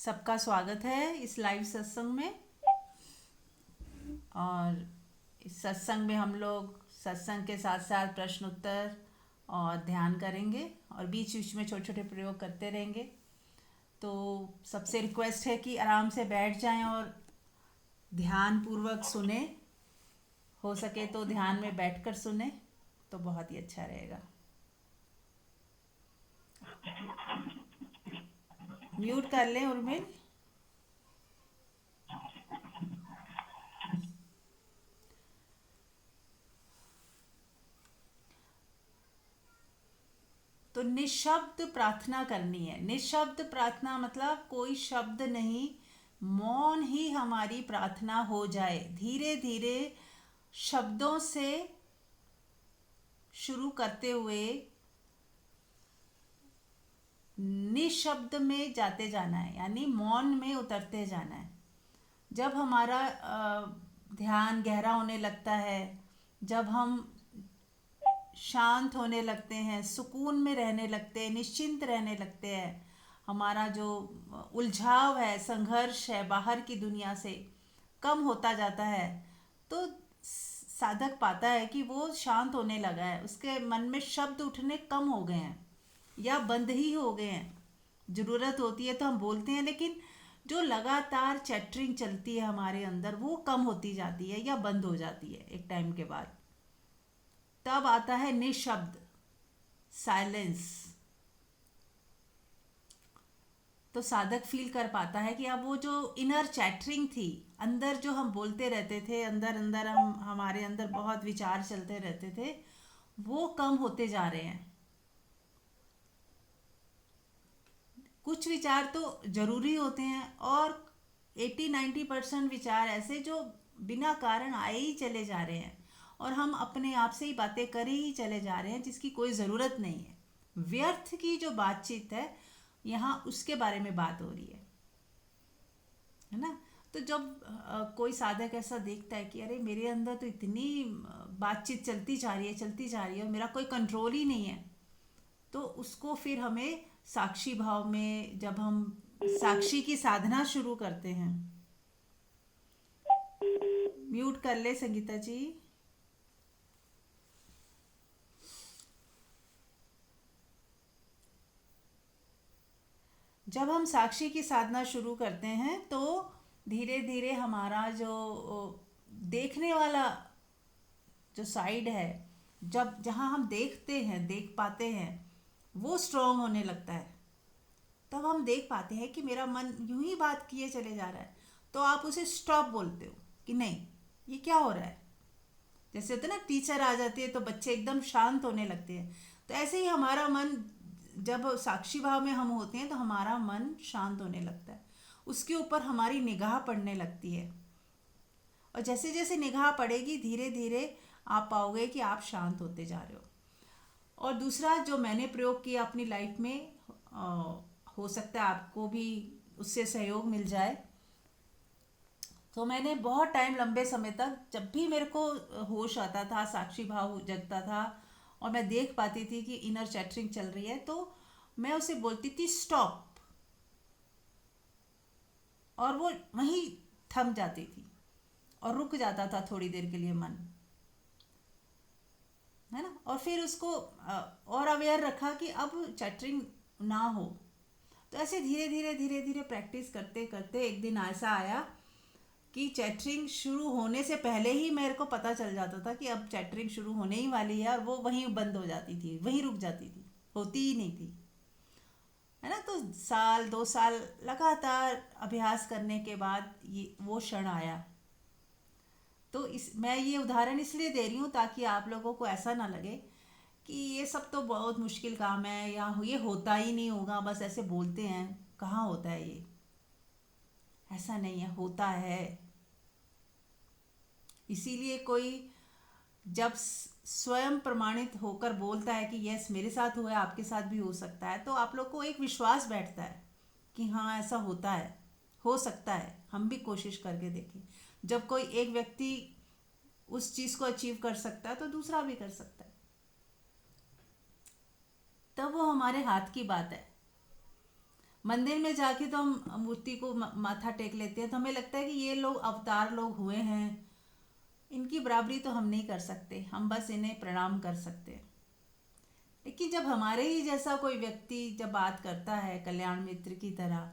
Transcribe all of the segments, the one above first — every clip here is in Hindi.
सबका स्वागत है इस लाइव सत्संग में। और इस सत्संग में हम लोग सत्संग के साथ साथ प्रश्न उत्तर और ध्यान करेंगे और बीच बीच में छोटे छोटे प्रयोग करते रहेंगे। तो सबसे रिक्वेस्ट है कि आराम से बैठ जाएं और ध्यान पूर्वक सुने। हो सके तो ध्यान में बैठकर सुने तो बहुत ही अच्छा रहेगा। म्यूट कर लें उर्मिल। तो निशब्द प्रार्थना करनी है। निशब्द प्रार्थना मतलब कोई शब्द नहीं, मौन ही हमारी प्रार्थना हो जाए। धीरे धीरे शब्दों से शुरू करते हुए निशब्द में जाते जाना है, यानी मौन में उतरते जाना है। जब हमारा ध्यान गहरा होने लगता है, जब हम शांत होने लगते हैं, सुकून में रहने लगते हैं, निश्चिंत रहने लगते हैं, हमारा जो उलझाव है, संघर्ष है बाहर की दुनिया से कम होता जाता है, तो साधक पाता है कि वो शांत होने लगा है। उसके मन में शब्द उठने कम हो गए हैं या बंद ही हो गए हैं। ज़रूरत होती है तो हम बोलते हैं, लेकिन जो लगातार चैटरिंग चलती है हमारे अंदर वो कम होती जाती है या बंद हो जाती है एक टाइम के बाद। तब आता है निशब्द, साइलेंस। तो साधक फील कर पाता है कि अब वो जो इनर चैटरिंग थी, अंदर जो हम बोलते रहते थे, अंदर अंदर हम हमारे अंदर बहुत विचार चलते रहते थे, वो कम होते जा रहे हैं। कुछ विचार तो जरूरी होते हैं और 80-90% विचार ऐसे जो बिना कारण आए ही चले जा रहे हैं और हम अपने आप से ही बातें करे ही चले जा रहे हैं जिसकी कोई ज़रूरत नहीं है। व्यर्थ की जो बातचीत है यहाँ, उसके बारे में बात हो रही है ना। तो जब कोई साधक ऐसा देखता है कि अरे मेरे अंदर तो इतनी बातचीत चलती जा रही है, चलती जा रही है और मेरा कोई कंट्रोल ही नहीं है, तो उसको फिर हमें साक्षी भाव में, जब हम साक्षी की साधना शुरू करते हैं। म्यूट कर ले संगीता जी। जब हम साक्षी की साधना शुरू करते हैं तो धीरे धीरे हमारा जो देखने वाला जो साइड है, जब जहाँ हम देखते हैं, देख पाते हैं, वो स्ट्रांग होने लगता है। तब हम देख पाते हैं कि मेरा मन यूं ही बात किए चले जा रहा है, तो आप उसे स्टॉप बोलते हो कि नहीं, ये क्या हो रहा है। जैसे होता है ना, टीचर आ जाती है तो बच्चे एकदम शांत होने लगते हैं, तो ऐसे ही हमारा मन, जब साक्षी भाव में हम होते हैं तो हमारा मन शांत होने लगता है। उसके ऊपर हमारी निगाह पड़ने लगती है और जैसे जैसे निगाह पड़ेगी धीरे धीरे आप पाओगे कि आप शांत होते जा रहे हो। और दूसरा जो मैंने प्रयोग किया अपनी लाइफ में, हो सकता है आपको भी उससे सहयोग मिल जाए। तो मैंने बहुत टाइम, लंबे समय तक, जब भी मेरे को होश आता था, साक्षी भाव जगता था और मैं देख पाती थी कि इनर चैटरिंग चल रही है, तो मैं उसे बोलती थी स्टॉप, और वो वहीं थम जाती थी और रुक जाता था थोड़ी देर के लिए मन, है ना। और फिर उसको और अवेयर रखा कि अब चैटरिंग ना हो। तो ऐसे धीरे धीरे धीरे धीरे प्रैक्टिस करते करते एक दिन ऐसा आया कि चैटरिंग शुरू होने से पहले ही मेरे को पता चल जाता था कि अब चैटरिंग शुरू होने ही वाली है, और वो वहीं बंद हो जाती थी, वहीं रुक जाती थी, होती ही नहीं थी, है ना। तो साल 2 साल लगातार अभ्यास करने के बाद ये वो क्षण आया। तो इस मैं ये उदाहरण इसलिए दे रही हूँ ताकि आप लोगों को ऐसा ना लगे कि ये सब तो बहुत मुश्किल काम है या ये होता ही नहीं होगा, बस ऐसे बोलते हैं, कहाँ होता है ये। ऐसा नहीं है, होता है। इसीलिए कोई जब स्वयं प्रमाणित होकर बोलता है कि यस मेरे साथ हुआ है, आपके साथ भी हो सकता है, तो आप लोग को एक विश्वास बैठता है कि हाँ ऐसा होता है, हो सकता है, हम भी कोशिश करके देखें। जब कोई एक व्यक्ति उस चीज़ को अचीव कर सकता है तो दूसरा भी कर सकता है, तब वो हमारे हाथ की बात है। मंदिर में जाके तो हम मूर्ति को माथा टेक लेते हैं, तो हमें लगता है कि ये लोग अवतार लोग हुए हैं, इनकी बराबरी तो हम नहीं कर सकते, हम बस इन्हें प्रणाम कर सकते हैं। लेकिन जब हमारे ही जैसा कोई व्यक्ति जब बात करता है कल्याण मित्र की तरह,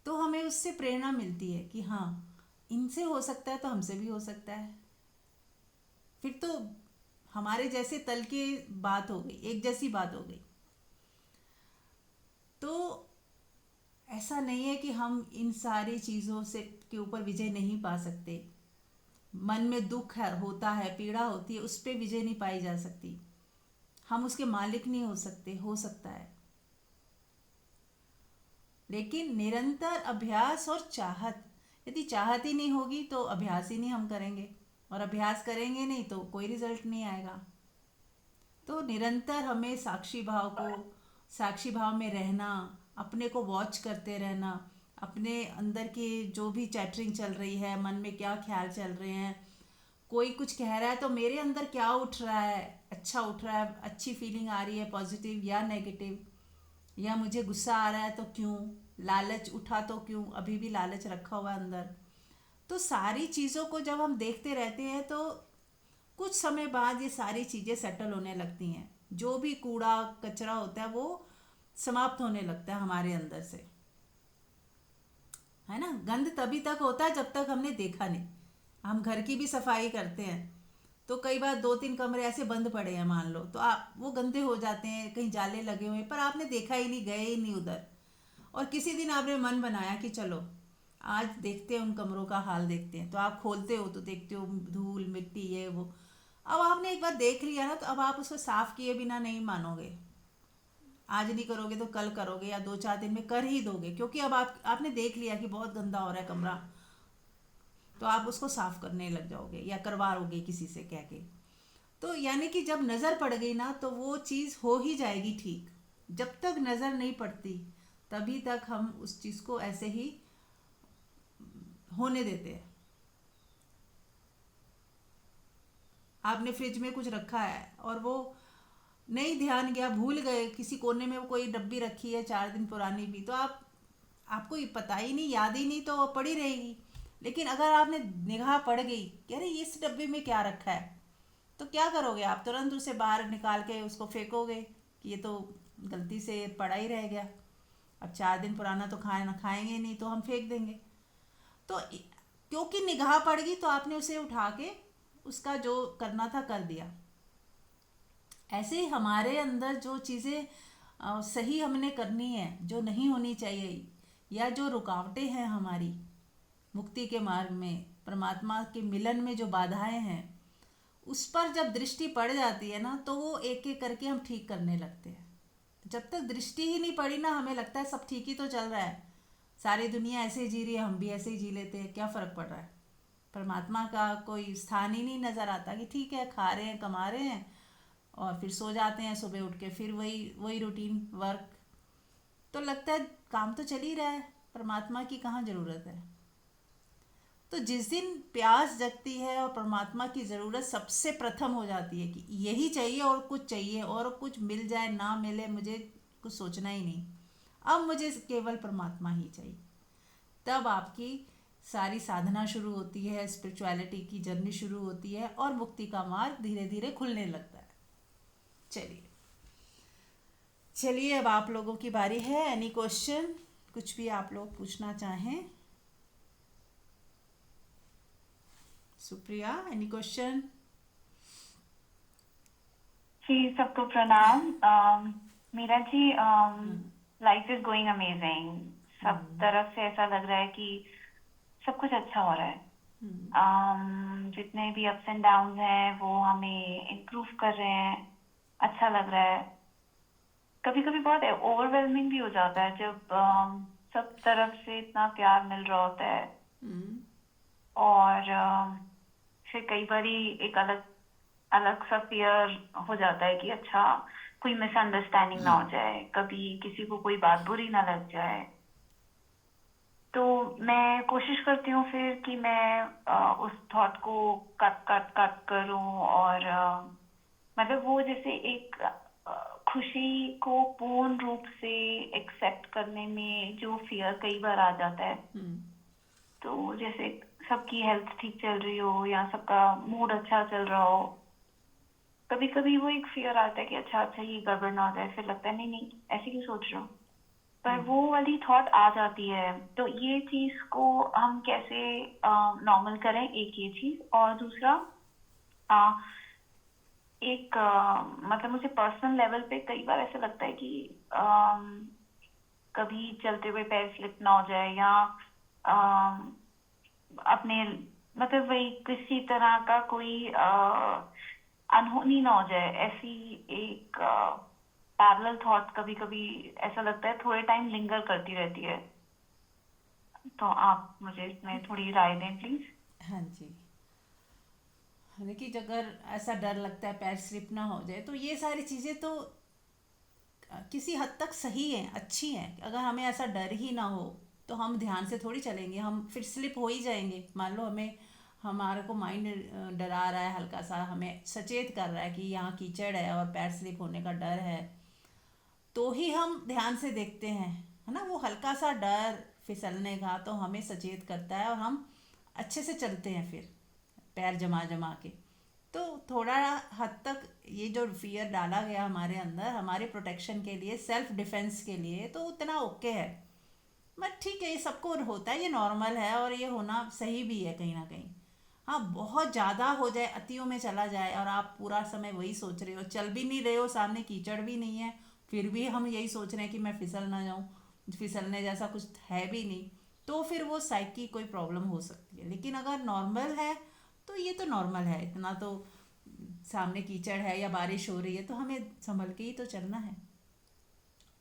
तो हमें उससे प्रेरणा मिलती है कि हाँ, इनसे हो सकता है तो हमसे भी हो सकता है। फिर तो हमारे जैसे तल की बात हो गई, एक जैसी बात हो गई। तो ऐसा नहीं है कि हम इन सारी चीज़ों से के ऊपर विजय नहीं पा सकते। मन में दुख है, होता है, पीड़ा होती है, उस पर विजय नहीं पाई जा सकती। हम उसके मालिक नहीं हो सकते, हो सकता है, लेकिन निरंतर अभ्यास और चाहत, यदि चाहत ही नहीं होगी तो अभ्यास ही नहीं हम करेंगे, और अभ्यास करेंगे नहीं तो कोई रिजल्ट नहीं आएगा। तो निरंतर हमें साक्षी भाव में रहना, अपने को वॉच करते रहना, अपने अंदर की जो भी चैटरिंग चल रही है, मन में क्या ख्याल चल रहे हैं, कोई कुछ कह रहा है तो मेरे अंदर क्या उठ रहा है, अच्छा उठ रहा है, अच्छी फीलिंग आ रही है पॉजिटिव या नेगेटिव, या मुझे गुस्सा आ रहा है तो क्यों, लालच उठा तो क्यों, अभी भी लालच रखा हुआ है अंदर। तो सारी चीज़ों को जब हम देखते रहते हैं तो कुछ समय बाद ये सारी चीज़ें सेटल होने लगती हैं। जो भी कूड़ा कचरा होता है वो समाप्त होने लगता है हमारे अंदर से, है ना। गंध तभी तक होता है जब तक हमने देखा नहीं। हम घर की भी सफाई करते हैं तो कई बार 2-3 कमरे ऐसे बंद पड़े हैं मान लो, तो आप वो गंदे हो जाते हैं, कहीं जाले लगे हुए हैं, पर आपने देखा ही नहीं, गए ही नहीं उधर। और किसी दिन आपने मन बनाया कि चलो आज देखते हैं, उन कमरों का हाल देखते हैं, तो आप खोलते हो तो देखते हो धूल मिट्टी ये वो। अब आपने एक बार देख लिया ना, तो अब आप उसको साफ किए बिना नहीं मानोगे। आज नहीं करोगे तो कल करोगे, या 2-4 दिन में कर ही दोगे, क्योंकि अब आपने देख लिया कि बहुत गंदा हो रहा है कमरा, तो आप उसको साफ करने लग जाओगे या करवाओगे किसी से कह के। तो यानी कि जब नज़र पड़ गई ना तो वो चीज़ हो ही जाएगी ठीक। जब तक नज़र नहीं पड़ती तभी तक हम उस चीज़ को ऐसे ही होने देते हैं। आपने फ्रिज में कुछ रखा है और वो नहीं ध्यान गया, भूल गए, किसी कोने में वो कोई डब्बी रखी है 4 दिन पुरानी भी, तो आपको ये पता ही नहीं, याद ही नहीं, तो वो पड़ी रहेगी। लेकिन अगर आपने निगाह पड़ गई कि अरे इस डब्बे में क्या रखा है, तो क्या करोगे आप, तुरंत उसे बाहर निकाल के उसको फेंकोगे कि ये तो गलती से पड़ा ही रह गया। अब 4 दिन पुराना तो खाना खाएंगे नहीं, तो हम फेंक देंगे। तो क्योंकि निगाह पड़ गई तो आपने उसे उठा के उसका जो करना था कर दिया। ऐसे ही हमारे अंदर जो चीज़ें सही हमने करनी है, जो नहीं होनी चाहिए, या जो रुकावटें हैं हमारी मुक्ति के मार्ग में, परमात्मा के मिलन में जो बाधाएं हैं, उस पर जब दृष्टि पड़ जाती है ना, तो वो एक एक करके हम ठीक करने लगते हैं। जब तक दृष्टि ही नहीं पड़ी ना, हमें लगता है सब ठीक ही तो चल रहा है, सारी दुनिया ऐसे ही जी रही है, हम भी ऐसे ही जी लेते हैं, क्या फ़र्क पड़ रहा है। परमात्मा का कोई स्थान ही नहीं नज़र आता कि ठीक है, खा रहे हैं, कमा रहे हैं और फिर सो जाते हैं, सुबह उठ के फिर वही वही रूटीन वर्क। तो लगता है काम तो चल ही रहा है, परमात्मा की कहाँ ज़रूरत है। तो जिस दिन प्यास जगती है और परमात्मा की ज़रूरत सबसे प्रथम हो जाती है कि यही चाहिए और कुछ चाहिए, और कुछ मिल जाए ना मिले मुझे कुछ सोचना ही नहीं, अब मुझे केवल परमात्मा ही चाहिए, तब आपकी सारी साधना शुरू होती है, स्पिरिचुअलिटी की जर्नी शुरू होती है और मुक्ति का मार्ग धीरे धीरे खुलने लगता है। चलिए चलिए, अब आप लोगों की बारी है। एनी क्वेश्चन, कुछ भी आप लोग पूछना चाहें। Supriya, any question? जी, सबको प्रणाम। Meera ji, life is going amazing. सब तरफ से ऐसा लग रहा है कि सब कुछ अच्छा हो रहा है। जितने भी अप्स एंड डाउन हैं वो हमें इम्प्रूव कर रहे हैं, अच्छा लग रहा है। कभी कभी बहुत ओवरवेलमिंग भी हो जाता है जब सब तरफ से इतना प्यार मिल रहा होता है, और फिर कई बारी एक अलग अलग सा फियर हो जाता है कि अच्छा कोई मिसअंडरस्टैंडिंग ना हो जाए, कभी किसी को कोई बात बुरी ना लग जाए। तो मैं कोशिश करती हूँ फिर कि मैं उस थॉट को कट कट कट करूँ, और मतलब वो जैसे एक खुशी को पूर्ण रूप से एक्सेप्ट करने में जो फियर कई बार आ जाता है। तो जैसे सबकी हेल्थ ठीक चल रही हो या सबका मूड अच्छा चल रहा हो, कभी कभी वो एक फियर आता है कि अच्छा ये गड़बड़ ना हो जाए, फिर लगता है नहीं नहीं ऐसे क्यों सोच रहे हो, पर वो वाली थॉट आ जाती है। तो ये चीज को हम कैसे नॉर्मल करें, एक ये चीज। और दूसरा आ, एक मतलब मुझे पर्सनल लेवल पे कई बार ऐसा लगता है कि कभी चलते हुए पैर स्लिप ना हो जाए, या अपने मतलब वही किसी तरह का कोई अनहोनी ना हो जाए, ऐसी एक पैरेलल थॉट कभी कभी ऐसा लगता है थोड़े टाइम लिंगर करती रहती है। तो आप मुझे इसमें थोड़ी राय दें प्लीज। हाँ जी। देखिए, अगर ऐसा डर लगता है पैर स्लिप ना हो जाए, तो ये सारी चीज़ें तो किसी हद तक सही हैं, अच्छी हैं। अगर हमें ऐसा डर ही ना हो तो हम ध्यान से थोड़ी चलेंगे, हम फिर स्लिप हो ही जाएंगे। मान लो हमें, हमारे को माइंड डरा रहा है, हल्का सा हमें सचेत कर रहा है कि यहाँ कीचड़ है और पैर स्लिप होने का डर है, तो ही हम ध्यान से देखते हैं, है ना। वो हल्का सा डर फिसलने का तो हमें सचेत करता है और हम अच्छे से चलते हैं फिर, पैर जमा जमा के। तो थोड़ा हद तक ये जो फियर डाला गया हमारे अंदर हमारे प्रोटेक्शन के लिए, सेल्फ डिफेंस के लिए, तो उतना ओके है। बट ठीक है, ये सबको होता है, ये नॉर्मल है और ये होना सही भी है कहीं ना कहीं। हाँ, बहुत ज़्यादा हो जाए, अतियों में चला जाए और आप पूरा समय वही सोच रहे हो, चल भी नहीं रहे हो, सामने कीचड़ भी नहीं है, फिर भी हम यही सोच रहे हैं कि मैं फिसल ना जाऊँ, फिसलने जैसा कुछ है भी नहीं, तो फिर वो साइकी कोई प्रॉब्लम हो सकती है। लेकिन अगर नॉर्मल है तो ये तो नॉर्मल है, इतना तो सामने कीचड़ है या बारिश हो रही है तो हमें संभल के ही तो चलना है।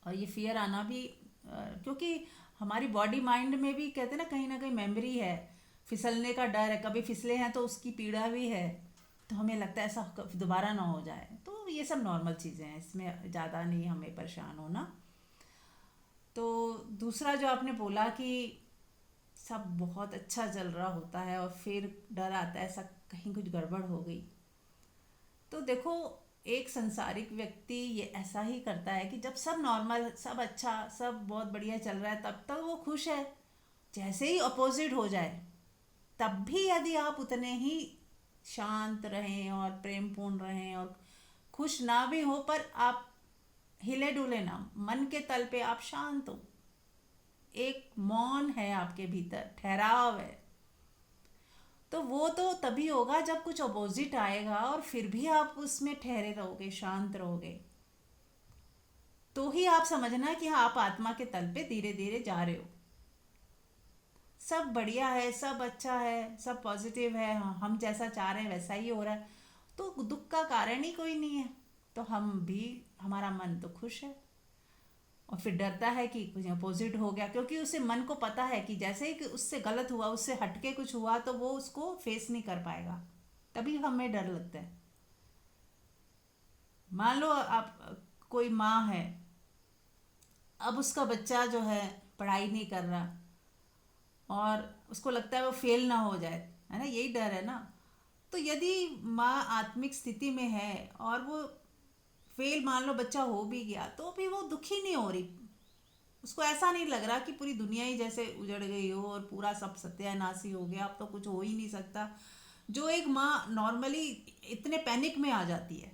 और ये फियर आना भी क्योंकि हमारी बॉडी माइंड में भी कहते हैं ना कहीं मेमोरी है, फिसलने का डर है, कभी फिसले हैं तो उसकी पीड़ा भी है, तो हमें लगता है ऐसा दोबारा ना हो जाए। तो ये सब नॉर्मल चीज़ें हैं, इसमें ज़्यादा नहीं हमें परेशान होना। तो दूसरा जो आपने बोला कि सब बहुत अच्छा चल रहा होता है और फिर डर आता है ऐसा कहीं कुछ गड़बड़ हो गई, तो देखो, एक संसारिक व्यक्ति ये ऐसा ही करता है कि जब सब नॉर्मल, सब अच्छा, सब बहुत बढ़िया चल रहा है तब तक वो खुश है। जैसे ही अपोजिट हो जाए, तब भी यदि आप उतने ही शांत रहें और प्रेमपूर्ण रहें और खुश ना भी हो, पर आप हिले डुले ना, मन के तल पे आप शांत हो, एक मौन है आपके भीतर, ठहराव है, तो वो तो तभी होगा जब कुछ अपोजिट आएगा और फिर भी आप उसमें ठहरे रहोगे, शांत रहोगे। तो ही आप समझना कि हाँ, आप आत्मा के तल पे धीरे धीरे जा रहे हो, सब बढ़िया है, सब अच्छा है, सब पॉजिटिव है, हाँ, हम जैसा चाह रहे हैं वैसा ही हो रहा है, तो दुख का कारण ही कोई नहीं है। तो हम भी, हमारा मन तो खुश है। और फिर डरता है कि कुछ अपोजिट हो गया, क्योंकि उसे मन को पता है कि जैसे ही कि उससे गलत हुआ, उससे हटके कुछ हुआ, तो वो उसको फेस नहीं कर पाएगा, तभी हमें डर लगता है। मान लो आप, कोई माँ है, अब उसका बच्चा जो है पढ़ाई नहीं कर रहा और उसको लगता है वो फेल ना हो जाए, है ना, यही डर है ना। तो यदि माँ आत्मिक स्थिति में है और वो फेल, मान लो बच्चा हो भी गया, तो भी वो दुखी नहीं हो रही, उसको ऐसा नहीं लग रहा कि पूरी दुनिया ही जैसे उजड़ गई हो और पूरा सब सत्यानाशी हो गया, अब तो कुछ हो ही नहीं सकता। जो एक माँ नॉर्मली इतने पैनिक में आ जाती है,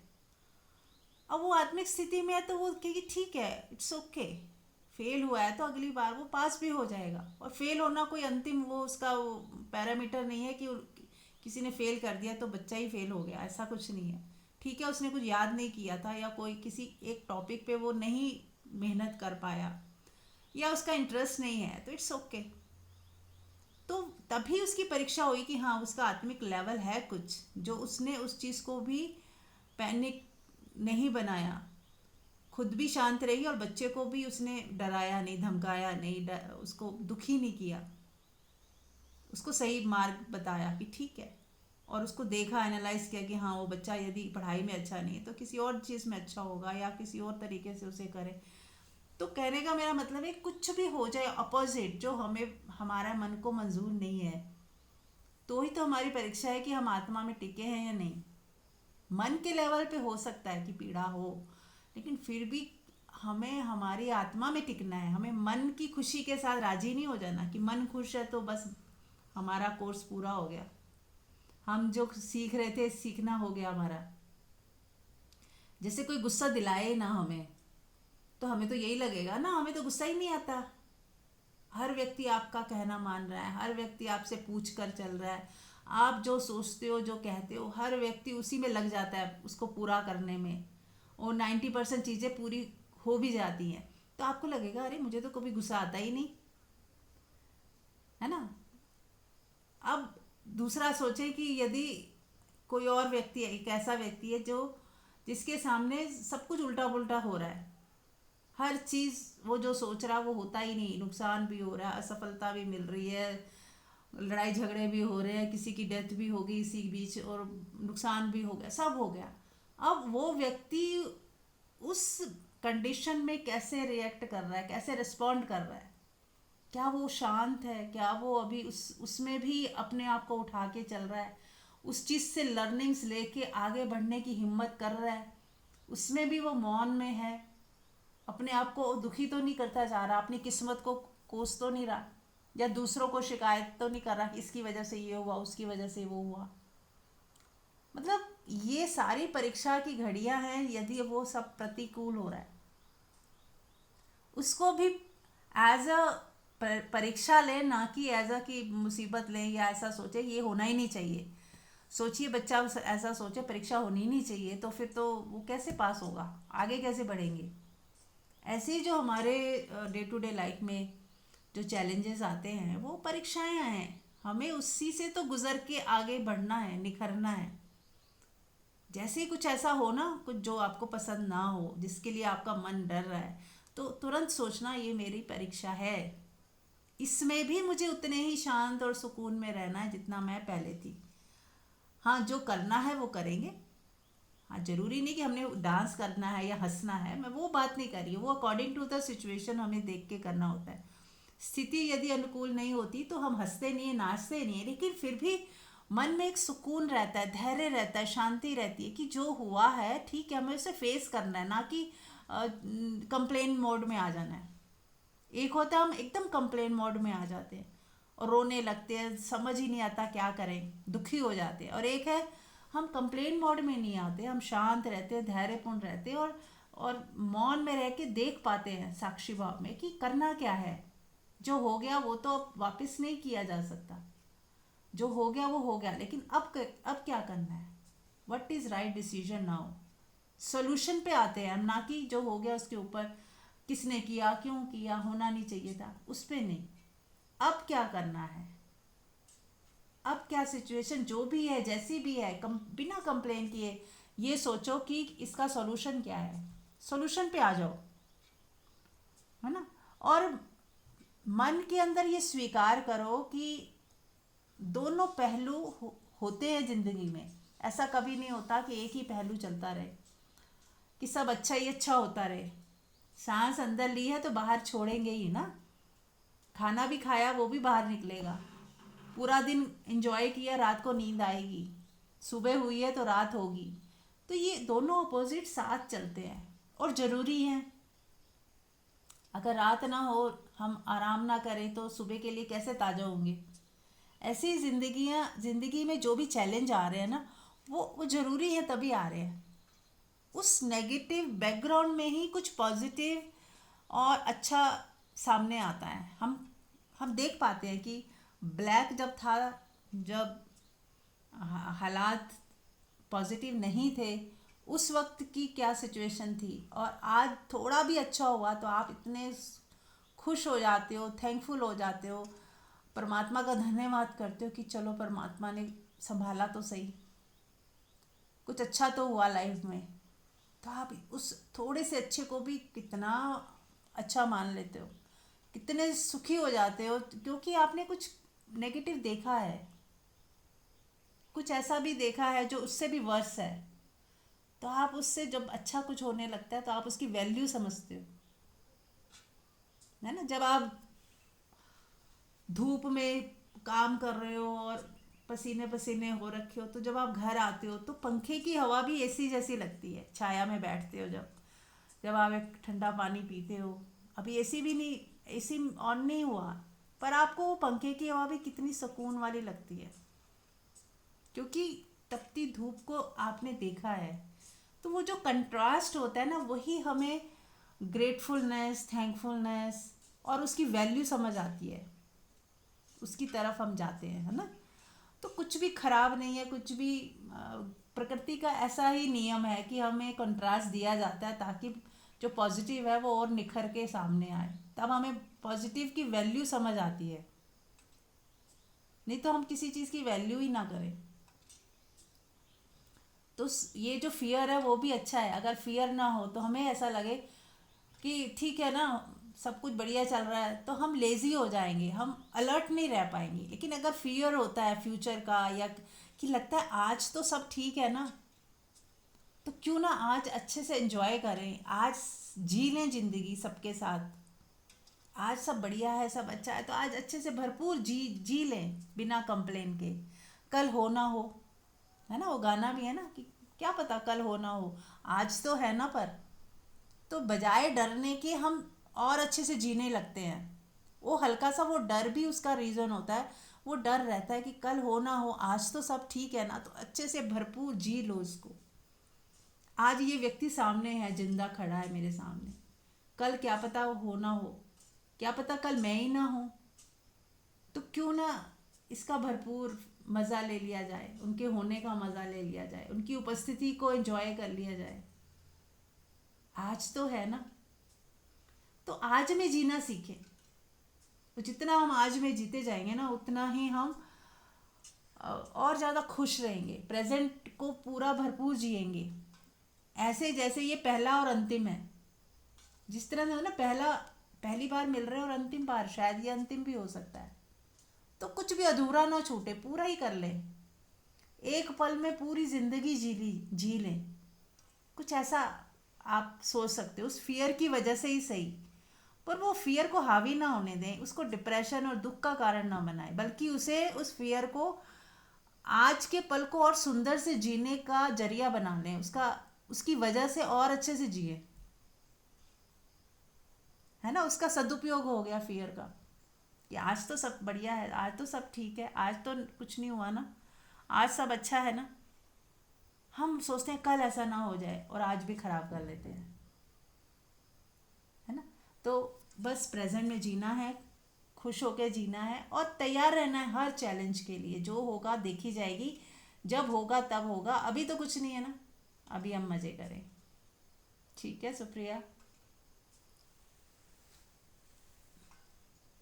अब वो आत्मिक स्थिति में है तो वो कहेगी ठीक है, इट्स ओके, फेल हुआ है तो अगली बार वो पास भी हो जाएगा। और फेल होना कोई अंतिम वो उसका वो पैरामीटर नहीं है कि किसी ने फेल कर दिया तो बच्चा ही फेल हो गया, ऐसा कुछ नहीं है। ठीक है, उसने कुछ याद नहीं किया था या कोई किसी एक टॉपिक पे वो नहीं मेहनत कर पाया या उसका इंटरेस्ट नहीं है, तो इट्स ओके। तो तभी उसकी परीक्षा हुई कि हाँ, उसका आत्मिक लेवल है कुछ, जो उसने उस चीज़ को भी पैनिक नहीं बनाया, खुद भी शांत रही और बच्चे को भी उसने डराया नहीं, धमकाया नहीं, उसको दुखी नहीं किया, उसको सही मार्ग बताया कि ठीक है। और उसको देखा, एनालाइज किया कि हाँ, वो बच्चा यदि पढ़ाई में अच्छा नहीं है तो किसी और चीज़ में अच्छा होगा या किसी और तरीके से उसे करे। तो कहने का मेरा मतलब है, कुछ भी हो जाए अपोजिट जो हमें, हमारा मन को मंजूर नहीं है, तो ही तो हमारी परीक्षा है कि हम आत्मा में टिके हैं या नहीं। मन के लेवल पे हो सकता है कि पीड़ा हो, लेकिन फिर भी हमें हमारी आत्मा में टिकना है, हमें मन की खुशी के साथ राजी नहीं हो जाना कि मन खुश है तो बस हमारा कोर्स पूरा हो गया, हम जो सीख रहे थे सीखना हो गया हमारा। जैसे कोई गुस्सा दिलाए ना हमें, तो हमें तो यही लगेगा ना, हमें तो गुस्सा ही नहीं आता, हर व्यक्ति आपका कहना मान रहा है, हर व्यक्ति आपसे पूछ कर चल रहा है, आप जो सोचते हो जो कहते हो हर व्यक्ति उसी में लग जाता है उसको पूरा करने में, और 90% चीज़ें पूरी हो भी जाती हैं, तो आपको लगेगा अरे मुझे तो कभी गुस्सा आता ही नहीं, है ना। अब दूसरा सोचे कि यदि कोई और व्यक्ति है, एक ऐसा व्यक्ति है जो जिसके सामने सब कुछ उल्टा पुल्टा हो रहा है, हर चीज़ वो जो सोच रहा है वो होता ही नहीं, नुकसान भी हो रहा है, असफलता भी मिल रही है, लड़ाई झगड़े भी हो रहे हैं, किसी की डेथ भी हो गई इसी बीच और नुकसान भी हो गया, सब हो गया। अब वो व्यक्ति उस कंडीशन में कैसे रिएक्ट कर रहा है, कैसे रिस्पॉन्ड कर रहा है, क्या वो शांत है, क्या वो अभी उसमें भी अपने आप को उठा के चल रहा है, उस चीज़ से लर्निंग्स लेके आगे बढ़ने की हिम्मत कर रहा है, उसमें भी वो मौन में है, अपने आप को दुखी तो नहीं करता जा रहा, अपनी किस्मत को कोस तो नहीं रहा, या दूसरों को शिकायत तो नहीं कर रहा कि इसकी वजह से ये हुआ उसकी वजह से वो हुआ। मतलब ये सारी परीक्षा की घड़ियां हैं, यदि वो सब प्रतिकूल हो रहा है उसको भी एज अ परीक्षा लें, ना कि एज अ कि मुसीबत लें या ऐसा सोचे ये होना ही नहीं चाहिए। सोचिए बच्चा ऐसा सोचे परीक्षा होनी ही नहीं चाहिए, तो फिर तो वो कैसे पास होगा, आगे कैसे बढ़ेंगे। ऐसे ही जो हमारे डे टू डे लाइफ में जो चैलेंजेस आते हैं वो परीक्षाएं हैं, हमें उसी से तो गुजर के आगे बढ़ना है, निखरना है। जैसे ही कुछ ऐसा हो ना, कुछ जो आपको पसंद ना हो, जिसके लिए आपका मन डर रहा है, तो तुरंत सोचना ये मेरी परीक्षा है, इसमें भी मुझे उतने ही शांत और सुकून में रहना है जितना मैं पहले थी। हाँ, जो करना है वो करेंगे। हाँ, जरूरी नहीं कि हमने डांस करना है या हंसना है, मैं वो बात नहीं कर रही हूँ, वो अकॉर्डिंग टू द सिचुएशन हमें देख के करना होता है। स्थिति यदि अनुकूल नहीं होती तो हम हंसते नहीं है, नाचते नहीं है, लेकिन फिर भी मन में एक सुकून रहता है, धैर्य रहता है, शांति रहती है कि जो हुआ है ठीक है, हमें उसे फेस करना है, ना कि कंप्लेन मोड में आ जाना है। एक होता है हम एकदम कंप्लेन मोड में आ जाते हैं और रोने लगते हैं, समझ ही नहीं आता क्या करें, दुखी हो जाते हैं। और एक है हम कंप्लेन मोड में नहीं आते, हम शांत रहते हैं, धैर्यपूर्ण रहते हैं, और मौन में रह के देख पाते हैं साक्षी भाव में कि करना क्या है। जो हो गया वो तो अब वापस नहीं किया जा सकता, जो हो गया वो हो गया, लेकिन अब क्या करना है, what is right decision now. Solution पे आते हैं हम, ना कि जो हो गया उसके ऊपर किसने किया, क्यों किया, होना नहीं चाहिए था, उस पर नहीं। अब क्या करना है, अब क्या सिचुएशन जो भी है जैसी भी है, बिना कंप्लेन किए ये सोचो कि इसका सॉल्यूशन क्या है, सॉल्यूशन पे आ जाओ, है ना। और मन के अंदर ये स्वीकार करो कि दोनों पहलू होते हैं ज़िंदगी में। ऐसा कभी नहीं होता कि एक ही पहलू चलता रहे, कि सब अच्छा ही अच्छा होता रहे। सांस अंदर ली है तो बाहर छोड़ेंगे ही ना, खाना भी खाया वो भी बाहर निकलेगा, पूरा दिन एंजॉय किया रात को नींद आएगी, सुबह हुई है तो रात होगी। तो ये दोनों अपोजिट साथ चलते हैं और ज़रूरी हैं। अगर रात ना हो, हम आराम ना करें तो सुबह के लिए कैसे ताज़ा होंगे। ऐसी ज़िंदगी में जो भी चैलेंज आ रहे हैं ना, वो ज़रूरी है तभी आ रहे हैं। उस नेगेटिव बैकग्राउंड में ही कुछ पॉजिटिव और अच्छा सामने आता है। हम देख पाते हैं कि ब्लैक जब था, जब हालात पॉजिटिव नहीं थे, उस वक्त की क्या सिचुएशन थी, और आज थोड़ा भी अच्छा हुआ तो आप इतने खुश हो जाते हो, थैंकफुल हो जाते हो, परमात्मा का धन्यवाद करते हो कि चलो परमात्मा ने संभाला तो सही, कुछ अच्छा तो हुआ लाइफ में। तो आप उस थोड़े से अच्छे को भी कितना अच्छा मान लेते हो, कितने सुखी हो जाते हो, क्योंकि आपने कुछ नेगेटिव देखा है, कुछ ऐसा भी देखा है जो उससे भी वर्स है। तो आप उससे जब अच्छा कुछ होने लगता है तो आप उसकी वैल्यू समझते हो, है ना। जब आप धूप में काम कर रहे हो और पसीने पसीने हो रखे हो, तो जब आप घर आते हो तो पंखे की हवा भी एसी जैसी लगती है, छाया में बैठते हो जब, जब आप एक ठंडा पानी पीते हो, अभी एसी भी नहीं, एसी ऑन नहीं हुआ, पर आपको वो पंखे की हवा भी कितनी सुकून वाली लगती है, क्योंकि तपती धूप को आपने देखा है। तो वो जो कंट्रास्ट होता है ना, वही हमें ग्रेटफुलनेस, थैंकफुलनेस और उसकी वैल्यू समझ आती है, उसकी तरफ हम जाते हैं, है ना। तो कुछ भी खराब नहीं है, कुछ भी प्रकृति का ऐसा ही नियम है कि हमें कंट्रास्ट दिया जाता है ताकि जो पॉजिटिव है वो और निखर के सामने आए, तब हमें पॉजिटिव की वैल्यू समझ आती है, नहीं तो हम किसी चीज़ की वैल्यू ही ना करें। तो ये जो फियर है वो भी अच्छा है। अगर फियर ना हो तो हमें ऐसा लगे कि ठीक है ना, सब कुछ बढ़िया चल रहा है, तो हम लेज़ी हो जाएंगे, हम अलर्ट नहीं रह पाएंगे। लेकिन अगर फियर होता है फ्यूचर का, या कि लगता है आज तो सब ठीक है ना, तो क्यों ना आज अच्छे से एंजॉय करें, आज जी लें ज़िंदगी सबके साथ। आज सब बढ़िया है, सब अच्छा है, तो आज अच्छे से भरपूर जी जी लें बिना कंप्लेन के। कल हो ना हो, है ना, वो गाना भी है ना कि क्या पता कल हो ना हो, आज तो है ना। पर तो बजाय डरने के हम और अच्छे से जीने लगते हैं। वो हल्का सा वो डर भी उसका रीज़न होता है, वो डर रहता है कि कल हो ना हो, आज तो सब ठीक है ना, तो अच्छे से भरपूर जी लो उसको। आज ये व्यक्ति सामने है, जिंदा खड़ा है मेरे सामने, कल क्या पता वो हो ना हो, क्या पता कल मैं ही ना हूँ, तो क्यों ना इसका भरपूर मज़ा ले लिया जाए, उनके होने का मज़ा ले लिया जाए, उनकी उपस्थिति को एंजॉय कर लिया जाए। आज तो है ना, तो आज में जीना सीखें। तो जितना हम आज में जीते जाएंगे ना, उतना ही हम और ज़्यादा खुश रहेंगे, प्रेजेंट को पूरा भरपूर जिएंगे, ऐसे जैसे ये पहला और अंतिम है। जिस तरह से ना, पहली बार मिल रहे हैं और अंतिम बार, शायद ये अंतिम भी हो सकता है। तो कुछ भी अधूरा ना छूटे, पूरा ही कर लें। एक पल में पूरी जिंदगी जी लें, कुछ ऐसा आप सोच सकते हो, उस फियर की वजह से ही सही। पर वो फियर को हावी ना होने दें, उसको डिप्रेशन और दुख का कारण ना बनाएं, बल्कि उसे, उस फियर को आज के पल को और सुंदर से जीने का जरिया बना लें, उसका, उसकी वजह से और अच्छे से जिए, है ना। उसका सदुपयोग हो गया फियर का, कि आज तो सब बढ़िया है, आज तो सब ठीक है, आज तो कुछ नहीं हुआ ना, आज सब अच्छा है ना। हम सोचते हैं कल ऐसा ना हो जाए और आज भी खराब कर लेते हैं, है ना। तो बस प्रेजेंट में जीना है, खुश होकर जीना है और तैयार रहना है हर चैलेंज के लिए। जो होगा देखी जाएगी, जब होगा तब होगा, अभी तो कुछ नहीं है ना, अभी हम मज़े करें। ठीक है सुप्रिया।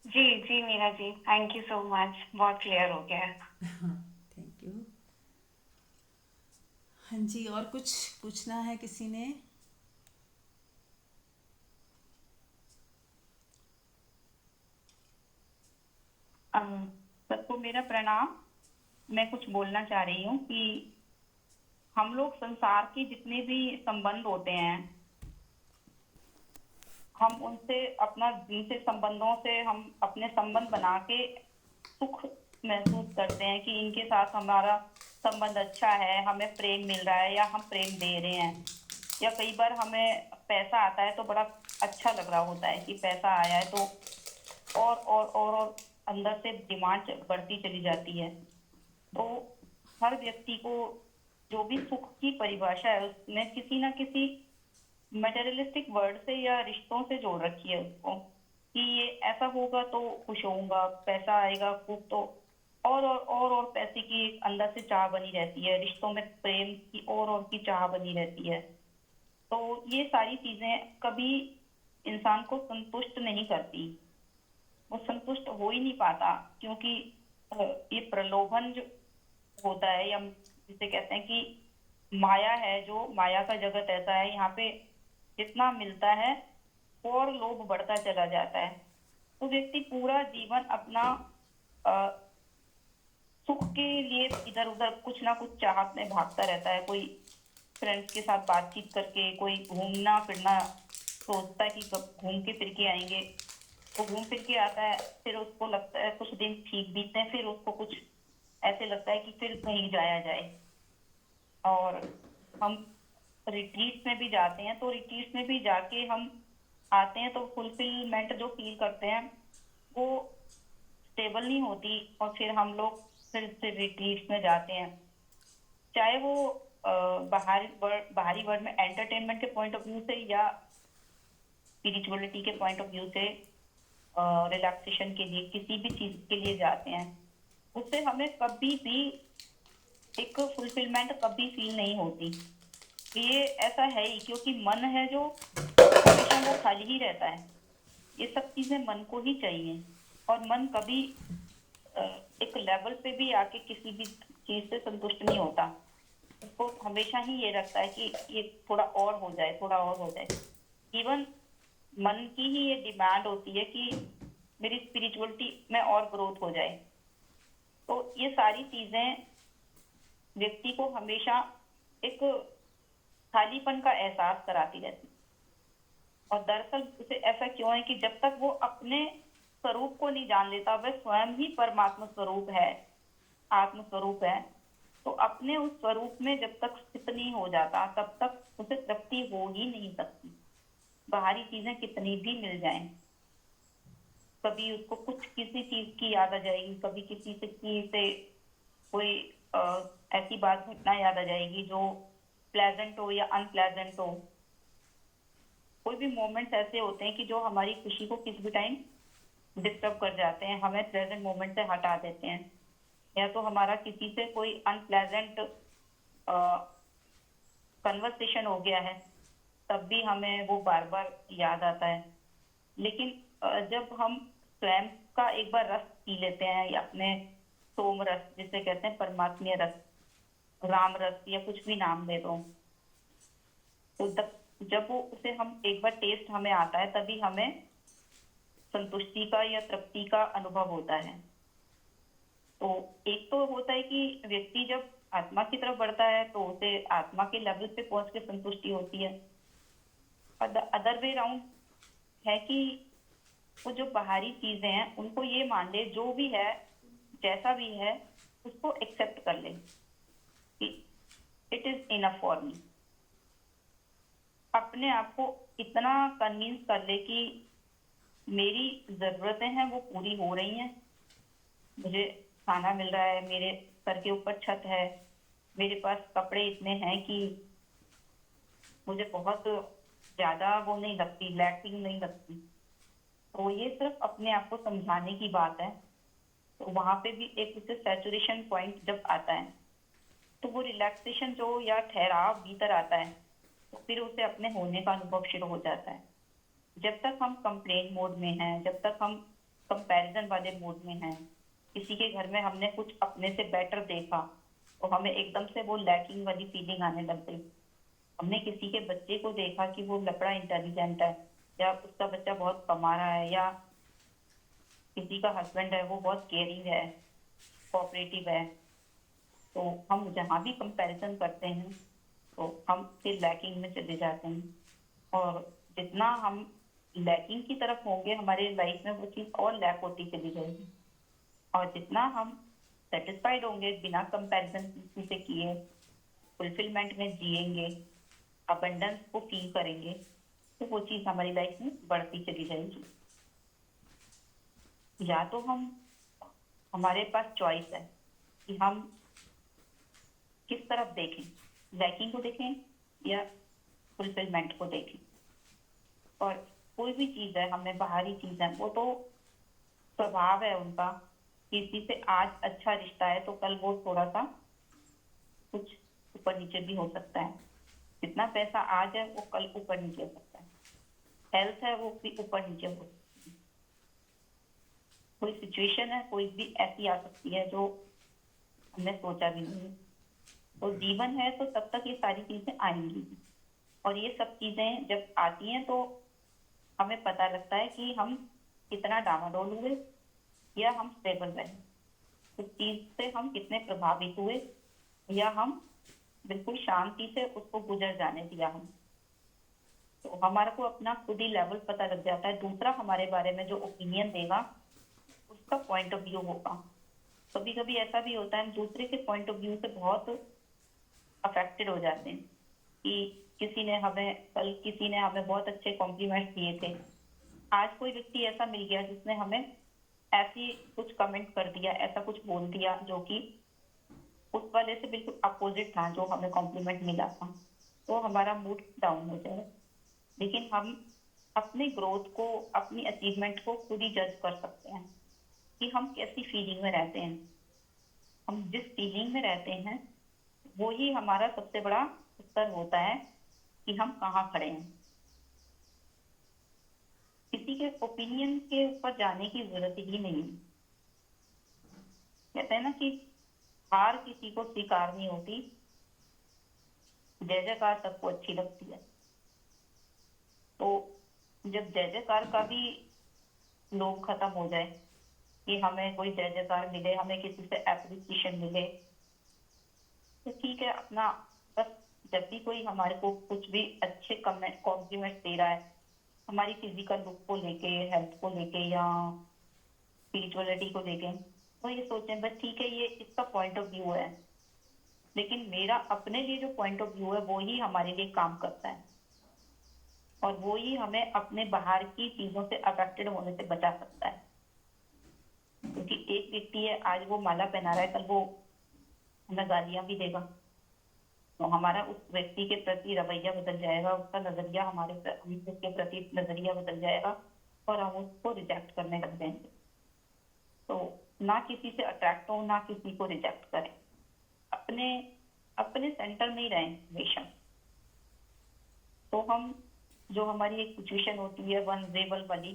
जी जी Meera ji, thank you so much, बहुत क्लियर हो गया है। Thank you. हाँ जी, और कुछ पूछना है किसी ने? सबको मेरा प्रणाम। मैं कुछ बोलना चाह रही हूँ कि हम लोग संसार के जितने भी संबंध होते हैं, हम उनसे अपना, जिनसे संबंधों से हम अपने संबंध बना के सुख महसूस करते हैं कि इनके साथ हमारा संबंध अच्छा है, हमें प्रेम मिल रहा है या हम प्रेम दे रहे हैं। या कई बार हमें पैसा आता है तो बड़ा अच्छा लग रहा होता है कि पैसा आया है, तो और अंदर से डिमांड बढ़ती चली जाती है। तो हर व्यक्ति को जो भी सुख की परिभाषा है, उसमें किसी ना किसी मटेरियलिस्टिक वर्ड से या रिश्तों से जोड़ रखी है उसको, कि ये ऐसा होगा तो खुश होऊंगा, पैसा आएगा खूब तो और पैसे की एक अंदर से चाह बनी रहती है, रिश्तों में प्रेम की और की चाह बनी रहती है। तो ये सारी चीजें कभी इंसान को संतुष्ट नहीं करती, वो संतुष्ट हो ही नहीं पाता, क्योंकि ये प्रलोभन जो होता है, या जिसे कहते हैं कि माया है, जो माया का जगत ऐसा है, यहाँ पे जितना मिलता है और लोभ बढ़ता चला जाता है। तो व्यक्ति पूरा जीवन अपना सुख के लिए इधर उधर कुछ ना कुछ चाहत में भागता रहता है। कोई फ्रेंड्स के साथ बातचीत करके, कोई घूमना फिरना सोचता है कि कब घूम के फिर के आएंगे, वो घूम फिर के आता है, फिर उसको लगता है कुछ दिन ठीक बीतते हैं, फिर उसको कुछ ऐसे लगता है कि फिर कहीं जाया जाए। और हम रिट्रीट्स में भी जाते हैं, तो रिट्रीट्स में भी जाके हम आते हैं तो फुलफिलमेंट जो फील करते हैं वो स्टेबल नहीं होती, और फिर हम लोग फिर से रिट्रीट्स में जाते हैं, चाहे वो बाहरी वर्ड में एंटरटेनमेंट के पॉइंट ऑफ व्यू से या स्पिरिचुअलिटी के पॉइंट ऑफ व्यू से रिलैक्सेशन के लिए, किसी भी चीज के लिए जाते हैं, उससे हमें कभी भी एक फुलफिलमेंट कभी फील नहीं होती। ये ऐसा है ही, क्योंकि मन है जो हमेशा वो खाली ही रहता है। ये सब चीजें मन को ही चाहिए, और मन कभी अ, एक लेवल पे भी आके किसी भी चीज से संतुष्ट नहीं होता। उसको हमेशा ही ये रखता है कि ये थोड़ा और हो जाए, थोड़ा और हो जाए। इवन मन की ही ये डिमांड होती है कि मेरी स्पिरिचुअलिटी में और ग्रोथ हो जाए। तो ये सारी चीजें व्यक्ति को हमेशा एक खालीपन का एहसास कराती रहती। और दरअसल उसे ऐसा क्यों है कि जब तक वो अपने स्वरूप को नहीं जान लेता, वह स्वयं ही परमात्मा स्वरूप है, आत्म स्वरूप है, तो अपने उस स्वरूप में जब तक स्थित नहीं हो जाता तब तक उसे तृप्ति हो ही नहीं सकती। बाहरी चीजें कितनी भी मिल जाएं, कभी उसको कुछ किसी चीज की याद आ जाएगी, कभी किसी से की से कोई ऐसी बात घटना याद आ जाएगी जो प्लेजेंट हो या अनप्लेजेंट हो। कोई भी मोमेंट्स ऐसे होते हैं कि जो हमारी खुशी को किसी भी टाइम डिस्टर्ब कर जाते हैं, हमें प्रेजेंट मोमेंट से हटा देते हैं, या तो हमारा किसी से कोई अनप्लेजेंट कन्वर्सेशन हो गया है, तब भी हमें वो बार बार याद आता है। लेकिन जब हम स्वयं का एक बार रस पी लेते हैं, या अपने सोम रस जिसे कहते हैं, परमात्मीय रस, राम रस, या कुछ भी नाम दे दो, तो जब वो उसे हम एक बार टेस्ट हमें आता है, तभी हमें संतुष्टि का या तृप्ति का अनुभव होता है। तो एक तो होता है कि व्यक्ति जब आत्मा की तरफ बढ़ता है तो उसे आत्मा के लेवल पे पहुंच के संतुष्टि होती है। अदर वे राउंड है कि वो जो बाहरी चीजें हैं उनको ये मान ले, जो भी है जैसा भी है उसको एक्सेप्ट कर ले कि it is enough for me. अपने आप को इतना कन्विंस कर ले कि मेरी जरूरतें हैं वो पूरी हो रही हैं, मुझे खाना मिल रहा है, मेरे सर के ऊपर छत है, मेरे पास कपड़े इतने हैं कि मुझे बहुत ज्यादा वो नहीं लगती, लैकिंग नहीं लगती। तो ये सिर्फ अपने आप को समझाने की बात है। तो वहां पे भी एक उसे सैचुरेशन पॉइंट जब आता है तो वो रिलैक्सेशन जो या ठहराव भीतर आता है, तो फिर उसे अपने होने का अनुभव शुरू हो जाता है। जब तक हम कंप्लेन मोड में हैं, जब तक हम कंपैरिजन वाले मोड में हैं, किसी के घर में हमने कुछ अपने से बेटर देखा तो हमें एकदम से वो लैकिंग वाली फीलिंग आने लग गई। हमने किसी के बच्चे को देखा कि वो लपड़ा इंटेलिजेंट है, या उसका बच्चा बहुत कमा रहा है, या किसी का हस्बैंड है वो बहुत केयरिंग है, कोऑपरेटिव है, तो हम जहाँ भी कंपैरिजन करते हैं तो हम फिर लैकिंग में चले जाते हैं। और जितना हम लैकिंग की तरफ होंगे हमारे लाइफ में वो चीज़ और लैक होती चली जाएगी, और जितना हम सेटिस्फाइड होंगे बिना कंपैरिजन किसी से किए, फुलफिलमेंट में जिएंगे, अबंडेंस को फील करेंगे, तो वो चीज़ हमारी लाइफ में बढ़ती चली जाएगी। या तो हमारे पास चॉइस है कि हम किस तरफ देखें, लैकिंग को देखें या फुलफिलमेंट को देखें। और कोई भी चीज़ है, हमें बाहरी चीज़ है, वो तो स्वभाव है उनका, किसी से आज अच्छा रिश्ता है तो कल वो थोड़ा सा कुछ ऊपर नीचे भी हो सकता है। जितना पैसा आज है वो कल ऊपर नीचे हो सकता है, हेल्थ है वो भी ऊपर नीचे हो सकती है, कोई सिचुएशन है कोई भी ऐसी आ सकती है जो हमने सोचा भी नहीं। तो जीवन है तो तब तक ये सारी चीजें आएंगी, और ये सब चीजें जब आती हैं तो हमें पता लगता है कि हम कितना डामाडोल हुए या हम स्टेबल रहे, उस चीज से हम कितने प्रभावित हुए, या हम बिल्कुल शांति से उसको गुजर जाने दिया हम। तो हमारे को अपना खुद ही लेवल पता लग जाता है। दूसरा हमारे बारे में जो ओपिनियन देगा उसका पॉइंट ऑफ व्यू होगा। कभी कभी ऐसा भी होता है हम दूसरे के पॉइंट ऑफ व्यू से बहुत अफेक्टेड हो जाते हैं कि कल किसी ने हमें बहुत अच्छे कॉम्प्लीमेंट दिए थे, आज कोई व्यक्ति ऐसा मिल गया जिसने हमें ऐसी कुछ कमेंट कर दिया, ऐसा कुछ बोल दिया जो कि उस वाले से बिल्कुल अपोजिट था जो हमें कॉम्प्लीमेंट मिला था, तो हमारा मूड डाउन हो जाए। लेकिन हम अपने ग्रोथ को, अपनी अचीवमेंट को खुद ही जज कर सकते हैं कि हम कैसी फीलिंग में रहते हैं। हम जिस फीलिंग में रहते हैं वो ही हमारा सबसे बड़ा उत्तर होता है कि हम कहाँ खड़े हैं। किसी के ओपिनियन के ऊपर जाने की जरूरत ही नहीं है। कहते हैं ना कि हार किसी को स्वीकार नहीं होती, जय जयकार सबको अच्छी लगती है। तो जब जय जयकार का भी लोग खत्म हो जाए कि हमें कोई जय जयकार मिले, हमें किसी से एप्रिसिएशन मिले, तो ठीक है अपना। बस जब भी कोई हमारे को कुछ भी अच्छे कमेंट कॉम्प्लीमेंट दे रहा है, हमारी फिजिकल लुक को लेके, हेल्थ को लेके या स्पिरिचुअलिटी को लेके, तो ये सोचें बस ठीक है, ये इसका पॉइंट ऑफ व्यू है, लेकिन मेरा अपने लिए जो पॉइंट ऑफ व्यू है वो ही हमारे लिए काम करता है, और वो ही हमें अपने बाहर की चीजों से अफेक्टेड होने से बचा सकता है। क्योंकि एक व्यक्ति है, आज वो माला पहना रहा है, कल वो हमें गालियां भी देगा, तो हमारा उस व्यक्ति के प्रति रवैया बदल जाएगा, उसका नजरिया उसके प्रति नजरिया बदल जाएगा और हम उसको रिजेक्ट करने लग जाएंगे। तो ना किसी से अट्रैक्ट हो, ना किसी को रिजेक्ट करें, अपने अपने सेंटर में ही रहें हमेशा। तो हम जो हमारी एक सिचुएशन होती है वनरेबल वाली,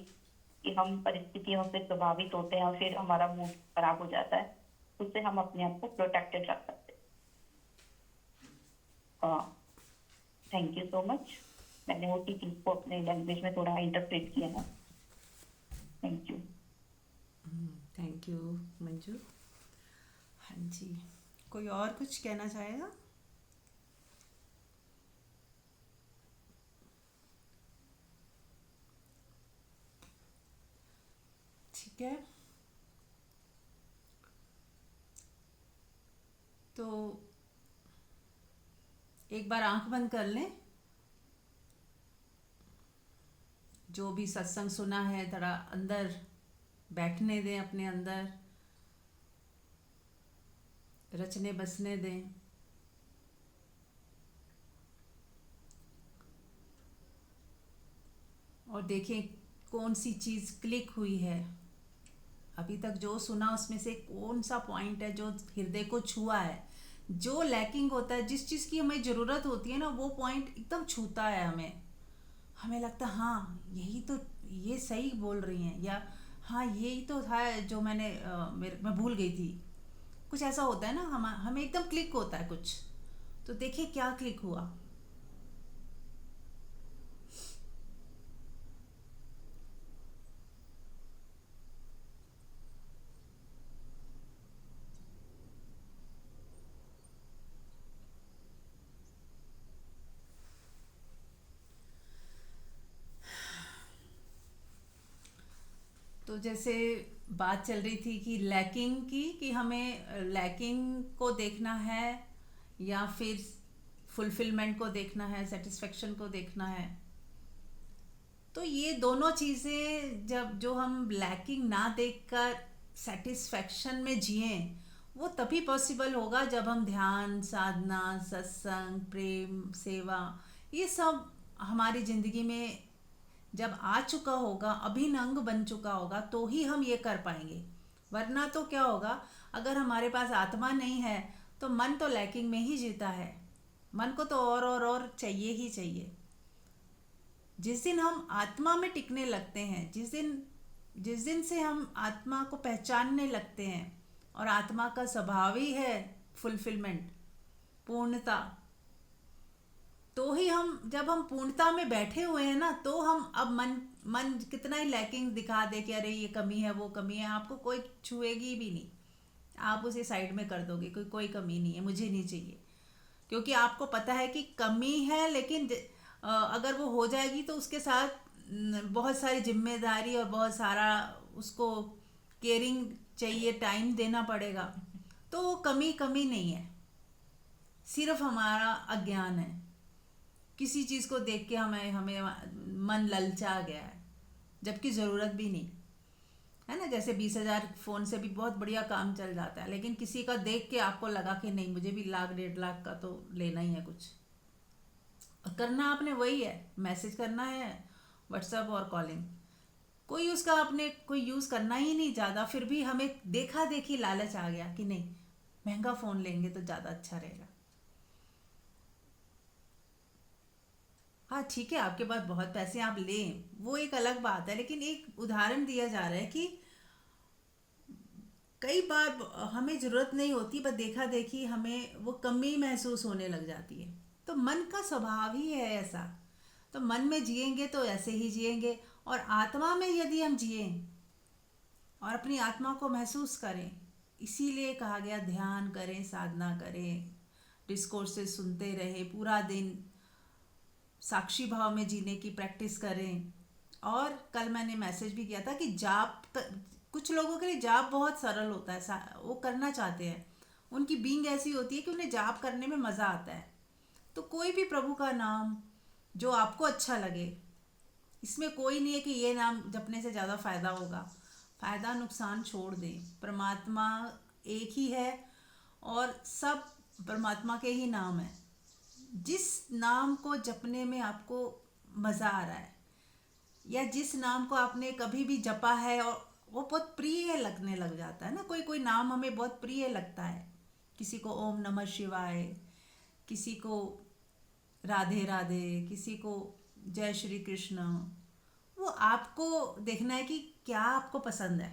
कि हम परिस्थितियों से प्रभावित होते हैं और फिर हमारा मूड खराब हो जाता है, उससे हम अपने आप को प्रोटेक्टेड रख सकते हैं। Thank you so much. मैंने उसी चीज को अपने लैंग्वेज में थोड़ा इंटरप्रेट किया है। Thank you. Thank you Manju. हाँ जी, कोई और कुछ कहना चाहेगा? ठीक है, तो एक बार आंख बंद कर लें। जो भी सत्संग सुना है थोड़ा अंदर बैठने दें, अपने अंदर रचने बसने दें। और देखें कौन सी चीज़ क्लिक हुई है। अभी तक जो सुना उसमें से कौन सा पॉइंट है जो हृदय को छुआ है। जो लैकिंग होता है, जिस चीज़ की हमें ज़रूरत होती है ना, वो पॉइंट एकदम छूता है हमें। हमें लगता है हाँ यही तो, ये सही बोल रही हैं, या हाँ यही तो था जो मैं भूल गई थी। कुछ ऐसा होता है ना, हमें एकदम क्लिक होता है कुछ। तो देखिए क्या क्लिक हुआ। तो जैसे बात चल रही थी कि लैकिंग की, कि हमें लैकिंग को देखना है या फिर फुलफिलमेंट को देखना है, सेटिस्फेक्शन को देखना है। तो ये दोनों चीज़ें जब जो हम लैकिंग ना देखकर सेटिस्फेक्शन में जिए, वो तभी पॉसिबल होगा जब हम ध्यान, साधना, सत्संग, प्रेम, सेवा, ये सब हमारी ज़िंदगी में जब आ चुका होगा, अभिन्न अंग बन चुका होगा, तो ही हम ये कर पाएंगे। वरना तो क्या होगा, अगर हमारे पास आत्मा नहीं है तो मन तो लैकिंग में ही जीता है। मन को तो और चाहिए ही चाहिए। जिस दिन हम आत्मा में टिकने लगते हैं, जिस दिन से हम आत्मा को पहचानने लगते हैं, और आत्मा का स्वभाव ही है फुलफिलमेंट, पूर्णता, तो ही जब हम पूर्णता में बैठे हुए हैं ना, तो हम अब मन कितना ही लैकिंग दिखा दे कि अरे ये कमी है, वो कमी है, आपको कोई छुएगी भी नहीं। आप उसे साइड में कर दोगे, कोई कमी नहीं है, मुझे नहीं चाहिए। क्योंकि आपको पता है कि कमी है, लेकिन अगर वो हो जाएगी तो उसके साथ बहुत सारी जिम्मेदारी और बहुत सारा उसको केयरिंग चाहिए, टाइम देना पड़ेगा। तो वो कमी कमी नहीं है, सिर्फ हमारा अज्ञान है। किसी चीज़ को देख के हमें हमें मन ललचा गया है, जबकि ज़रूरत भी नहीं है ना। जैसे 20,000 फ़ोन से भी बहुत बढ़िया काम चल जाता है, लेकिन किसी का देख के आपको लगा कि नहीं, मुझे भी 1,00,000 1,50,000 का तो लेना ही है कुछ। और करना आपने वही है, मैसेज करना है, व्हाट्सएप और कॉलिंग। कोई उसका आपने कोई यूज़ करना ही नहीं ज़्यादा, फिर भी हमें देखा देखी लालच आ गया कि नहीं, महंगा फ़ोन लेंगे तो ज़्यादा अच्छा रहेगा। हाँ ठीक है, आपके पास बहुत पैसे, आप लें, वो एक अलग बात है, लेकिन एक उदाहरण दिया जा रहा है कि कई बार हमें ज़रूरत नहीं होती, बस देखा देखी हमें वो कमी महसूस होने लग जाती है। तो मन का स्वभाव ही है ऐसा। तो मन में जिएंगे तो ऐसे ही जिएंगे, और आत्मा में यदि हम जिए और अपनी आत्मा को महसूस करें, इसीलिए कहा गया ध्यान करें, साधना करें, डिस्कोर्सेस सुनते रहे, पूरा दिन साक्षी भाव में जीने की प्रैक्टिस करें। और कल मैंने मैसेज भी किया था कि कुछ लोगों के लिए जाप बहुत सरल होता है, वो करना चाहते हैं, उनकी बीइंग ऐसी होती है कि उन्हें जाप करने में मज़ा आता है। तो कोई भी प्रभु का नाम जो आपको अच्छा लगे, इसमें कोई नहीं है कि ये नाम जपने से ज़्यादा फ़ायदा होगा। फ़ायदा नुकसान छोड़ दें, परमात्मा एक ही है और सब परमात्मा के ही नाम है। जिस नाम को जपने में आपको मज़ा आ रहा है, या जिस नाम को आपने कभी भी जपा है और वो बहुत प्रिय लगने लग जाता है ना, कोई कोई नाम हमें बहुत प्रिय लगता है। किसी को ओम नमः शिवाय, किसी को राधे राधे, किसी को जय श्री कृष्ण। वो आपको देखना है कि क्या आपको पसंद है।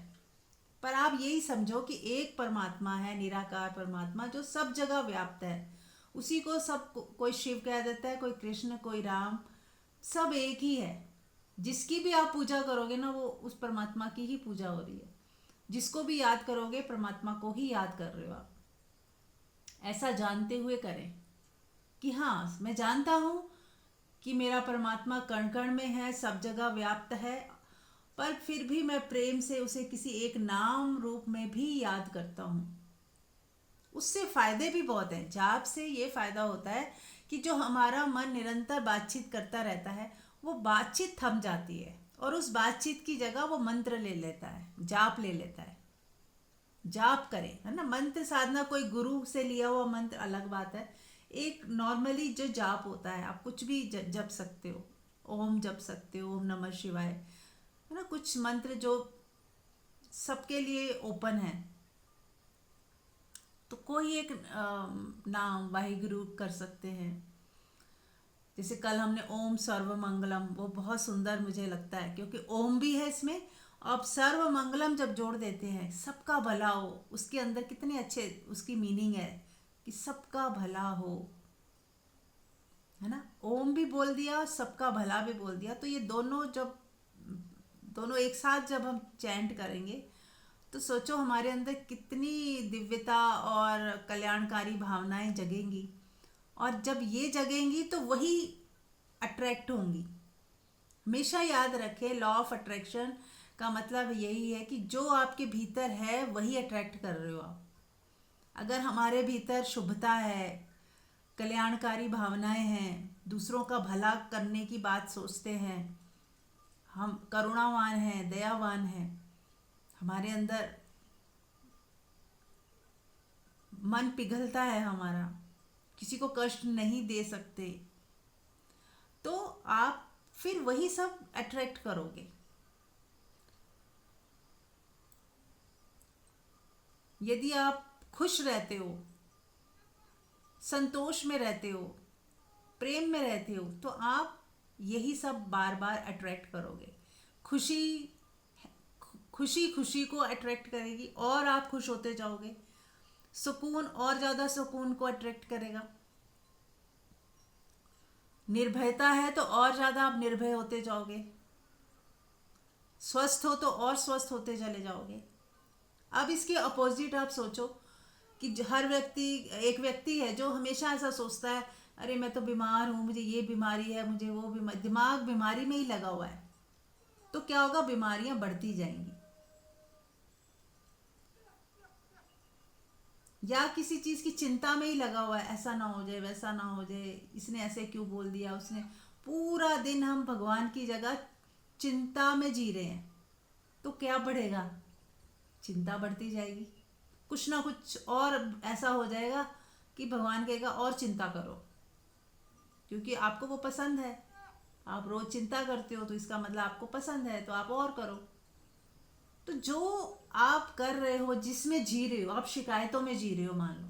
पर आप यही समझो कि एक परमात्मा है, निराकार परमात्मा, जो सब जगह व्याप्त है। उसी को सब कोई शिव कह देता है, कोई कृष्ण, कोई राम, सब एक ही है। जिसकी भी आप पूजा करोगे ना, वो उस परमात्मा की ही पूजा हो रही है। जिसको भी याद करोगे, परमात्मा को ही याद कर रहे हो आप। ऐसा जानते हुए करें कि हाँ, मैं जानता हूँ कि मेरा परमात्मा कण कण में है, सब जगह व्याप्त है, पर फिर भी मैं प्रेम से उसे किसी एक नाम रूप में भी याद करता हूँ। उससे फायदे भी बहुत हैं। जाप से ये फायदा होता है कि जो हमारा मन निरंतर बातचीत करता रहता है, वो बातचीत थम जाती है, और उस बातचीत की जगह वो मंत्र ले लेता है, जाप ले लेता है। जाप करें, है ना। मंत्र साधना कोई गुरु से लिया हुआ मंत्र अलग बात है। एक नॉर्मली जो जाप होता है, आप कुछ भी जप सकते हो, ओम जप सकते हो, ओम नमः शिवाय, है ना। कुछ मंत्र जो सबके लिए ओपन है, तो कोई एक नाम वाहिगुरु कर सकते हैं। जैसे कल हमने ओम सर्व मंगलम, वो बहुत सुंदर मुझे लगता है, क्योंकि ओम भी है इसमें। अब सर्व मंगलम जब जोड़ देते हैं, सबका भला हो, उसके अंदर कितने अच्छे उसकी मीनिंग है कि सबका भला हो, है ना। ओम भी बोल दिया, सबका भला भी बोल दिया। तो ये दोनों एक साथ जब हम चैंट करेंगे, तो सोचो हमारे अंदर कितनी दिव्यता और कल्याणकारी भावनाएं जगेंगी। और जब ये जगेंगी तो वही अट्रैक्ट होंगी। हमेशा याद रखें, लॉ ऑफ अट्रैक्शन का मतलब यही है कि जो आपके भीतर है वही अट्रैक्ट कर रहे हो आप। अगर हमारे भीतर शुभता है, कल्याणकारी भावनाएं हैं, दूसरों का भला करने की बात सोचते हैं, हम करुणावान हैं, दयावान हैं, हमारे अंदर मन पिघलता है हमारा, किसी को कष्ट नहीं दे सकते, तो आप फिर वही सब अट्रैक्ट करोगे। यदि आप खुश रहते हो, संतोष में रहते हो, प्रेम में रहते हो, तो आप यही सब बार बार अट्रैक्ट करोगे। खुशी खुशी खुशी को अट्रैक्ट करेगी और आप खुश होते जाओगे। सुकून और ज़्यादा सुकून को अट्रैक्ट करेगा। निर्भयता है तो और ज़्यादा आप निर्भय होते जाओगे। स्वस्थ हो तो और स्वस्थ होते चले जाओगे। अब इसके अपोजिट आप सोचो कि हर व्यक्ति, एक व्यक्ति है जो हमेशा ऐसा सोचता है, अरे मैं तो बीमार हूँ, मुझे ये बीमारी है, मुझे वो बीमारी, दिमाग बीमारी में ही लगा हुआ है, तो क्या होगा, बीमारियां बढ़ती जाएंगी। या किसी चीज़ की चिंता में ही लगा हुआ है, ऐसा ना हो जाए, वैसा ना हो जाए, इसने ऐसे क्यों बोल दिया, उसने, पूरा दिन हम भगवान की जगह चिंता में जी रहे हैं, तो क्या बढ़ेगा? चिंता बढ़ती जाएगी। कुछ ना कुछ और ऐसा हो जाएगा कि भगवान कहेगा और चिंता करो, क्योंकि आपको वो पसंद है। आप रोज चिंता करते हो तो इसका मतलब आपको पसंद है, तो आप और करो। तो जो आप कर रहे हो, जिसमें जी रहे हो, आप शिकायतों में जी रहे हो, मान लो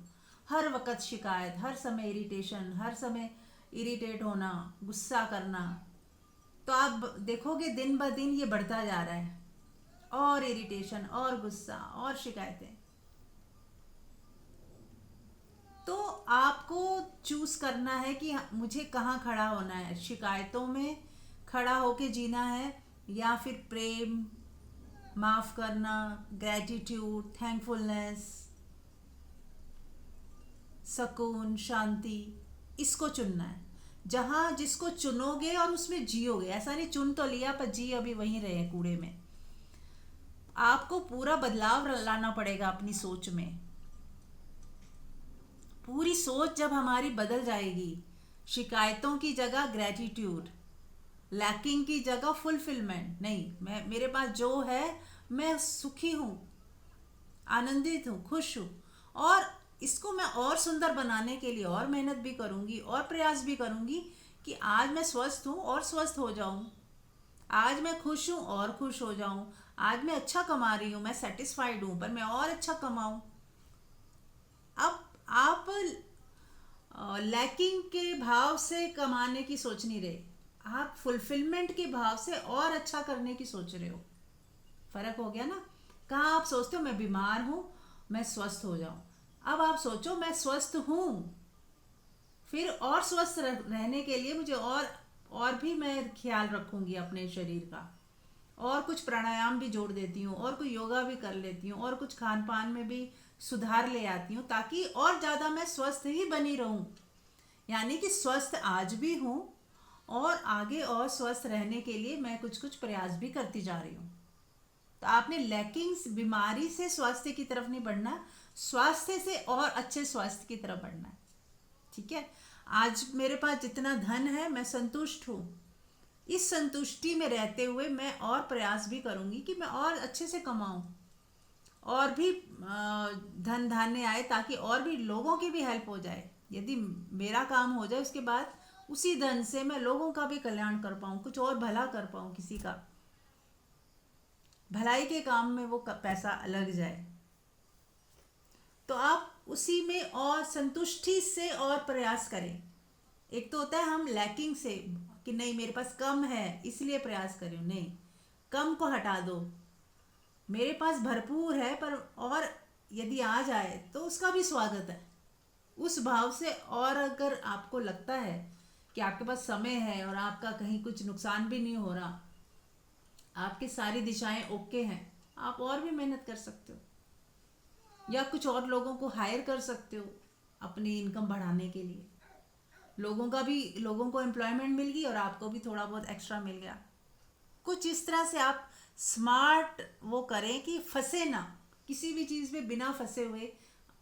हर वक्त शिकायत, हर समय इरिटेशन, हर समय इरिटेट होना, गुस्सा करना, तो आप देखोगे दिन ब दिन ये बढ़ता जा रहा है, और इरिटेशन और गुस्सा और शिकायतें। तो आपको चूज करना है कि मुझे कहाँ खड़ा होना है, शिकायतों में खड़ा होके जीना है, या फिर प्रेम, माफ करना, ग्रेटिट्यूड, थैंकफुलनेस, सुकून, शांति, इसको चुनना है। जहाँ जिसको चुनोगे और उसमें जियोगे, ऐसा नहीं चुन तो लिया पर जी अभी वहीं रहे कूड़े में। आपको पूरा बदलाव लाना पड़ेगा अपनी सोच में। पूरी सोच जब हमारी बदल जाएगी, शिकायतों की जगह ग्रेटिट्यूड, लैकिंग की जगह फुलफिलमेंट, नहीं मैं, मेरे पास जो है मैं सुखी हूँ, आनंदित हूँ, खुश हूँ, और इसको मैं और सुंदर बनाने के लिए और मेहनत भी करूँगी और प्रयास भी करूँगी कि आज मैं स्वस्थ हूँ और स्वस्थ हो जाऊँ, आज मैं खुश हूँ और खुश हो जाऊँ, आज मैं अच्छा कमा रही हूँ, मैं सेटिस्फाइड हूँ, पर मैं और अच्छा कमाऊँ। अब आप लैकिंग के भाव से कमाने की सोच नहीं रहे, आप फुलफिलमेंट के भाव से और अच्छा करने की सोच रहे हो। फर्क हो गया ना? कहाँ आप सोचते हो मैं बीमार हूँ, मैं स्वस्थ हो जाऊं, अब आप सोचो मैं स्वस्थ हूँ, फिर और स्वस्थ रहने के लिए मुझे और भी मैं ख्याल रखूंगी अपने शरीर का, और कुछ प्राणायाम भी जोड़ देती हूँ, और कोई योगा भी कर लेती हूँ, और कुछ खान पान में भी सुधार ले आती हूँ, ताकि और ज़्यादा मैं स्वस्थ ही बनी रहूँ। यानी कि स्वस्थ आज भी हूँ, और आगे और स्वस्थ रहने के लिए मैं कुछ कुछ प्रयास भी करती जा रही हूँ। तो आपने लैकिंग्स, बीमारी से स्वास्थ्य की तरफ नहीं बढ़ना, स्वास्थ्य से और अच्छे स्वास्थ्य की तरफ बढ़ना है। ठीक है? आज मेरे पास जितना धन है मैं संतुष्ट हूँ, इस संतुष्टि में रहते हुए मैं और प्रयास भी करूँगी कि मैं और अच्छे से कमाऊँ, और भी धन धान्य आए, ताकि और भी लोगों की भी हेल्प हो जाए। यदि मेरा काम हो जाए, उसके बाद उसी धन से मैं लोगों का भी कल्याण कर पाऊँ, कुछ और भला कर पाऊँ, किसी का भलाई के काम में वो पैसा लग जाए। तो आप उसी में और संतुष्टि से और प्रयास करें। एक तो होता है हम लैकिंग से, कि नहीं मेरे पास कम है इसलिए प्रयास करें, नहीं, कम को हटा दो, मेरे पास भरपूर है, पर और यदि आ जाए तो उसका भी स्वागत है, उस भाव से। और अगर आपको लगता है कि आपके पास समय है और आपका कहीं कुछ नुकसान भी नहीं हो रहा, आपकी सारी दिशाएं ओके हैं, आप और भी मेहनत कर सकते हो, या कुछ और लोगों को हायर कर सकते हो अपनी इनकम बढ़ाने के लिए। लोगों को एम्प्लॉयमेंट मिल गई और आपको भी थोड़ा बहुत एक्स्ट्रा मिल गया। कुछ इस तरह से आप स्मार्ट वो करें कि फंसे ना किसी भी चीज़ में, बिना फंसे हुए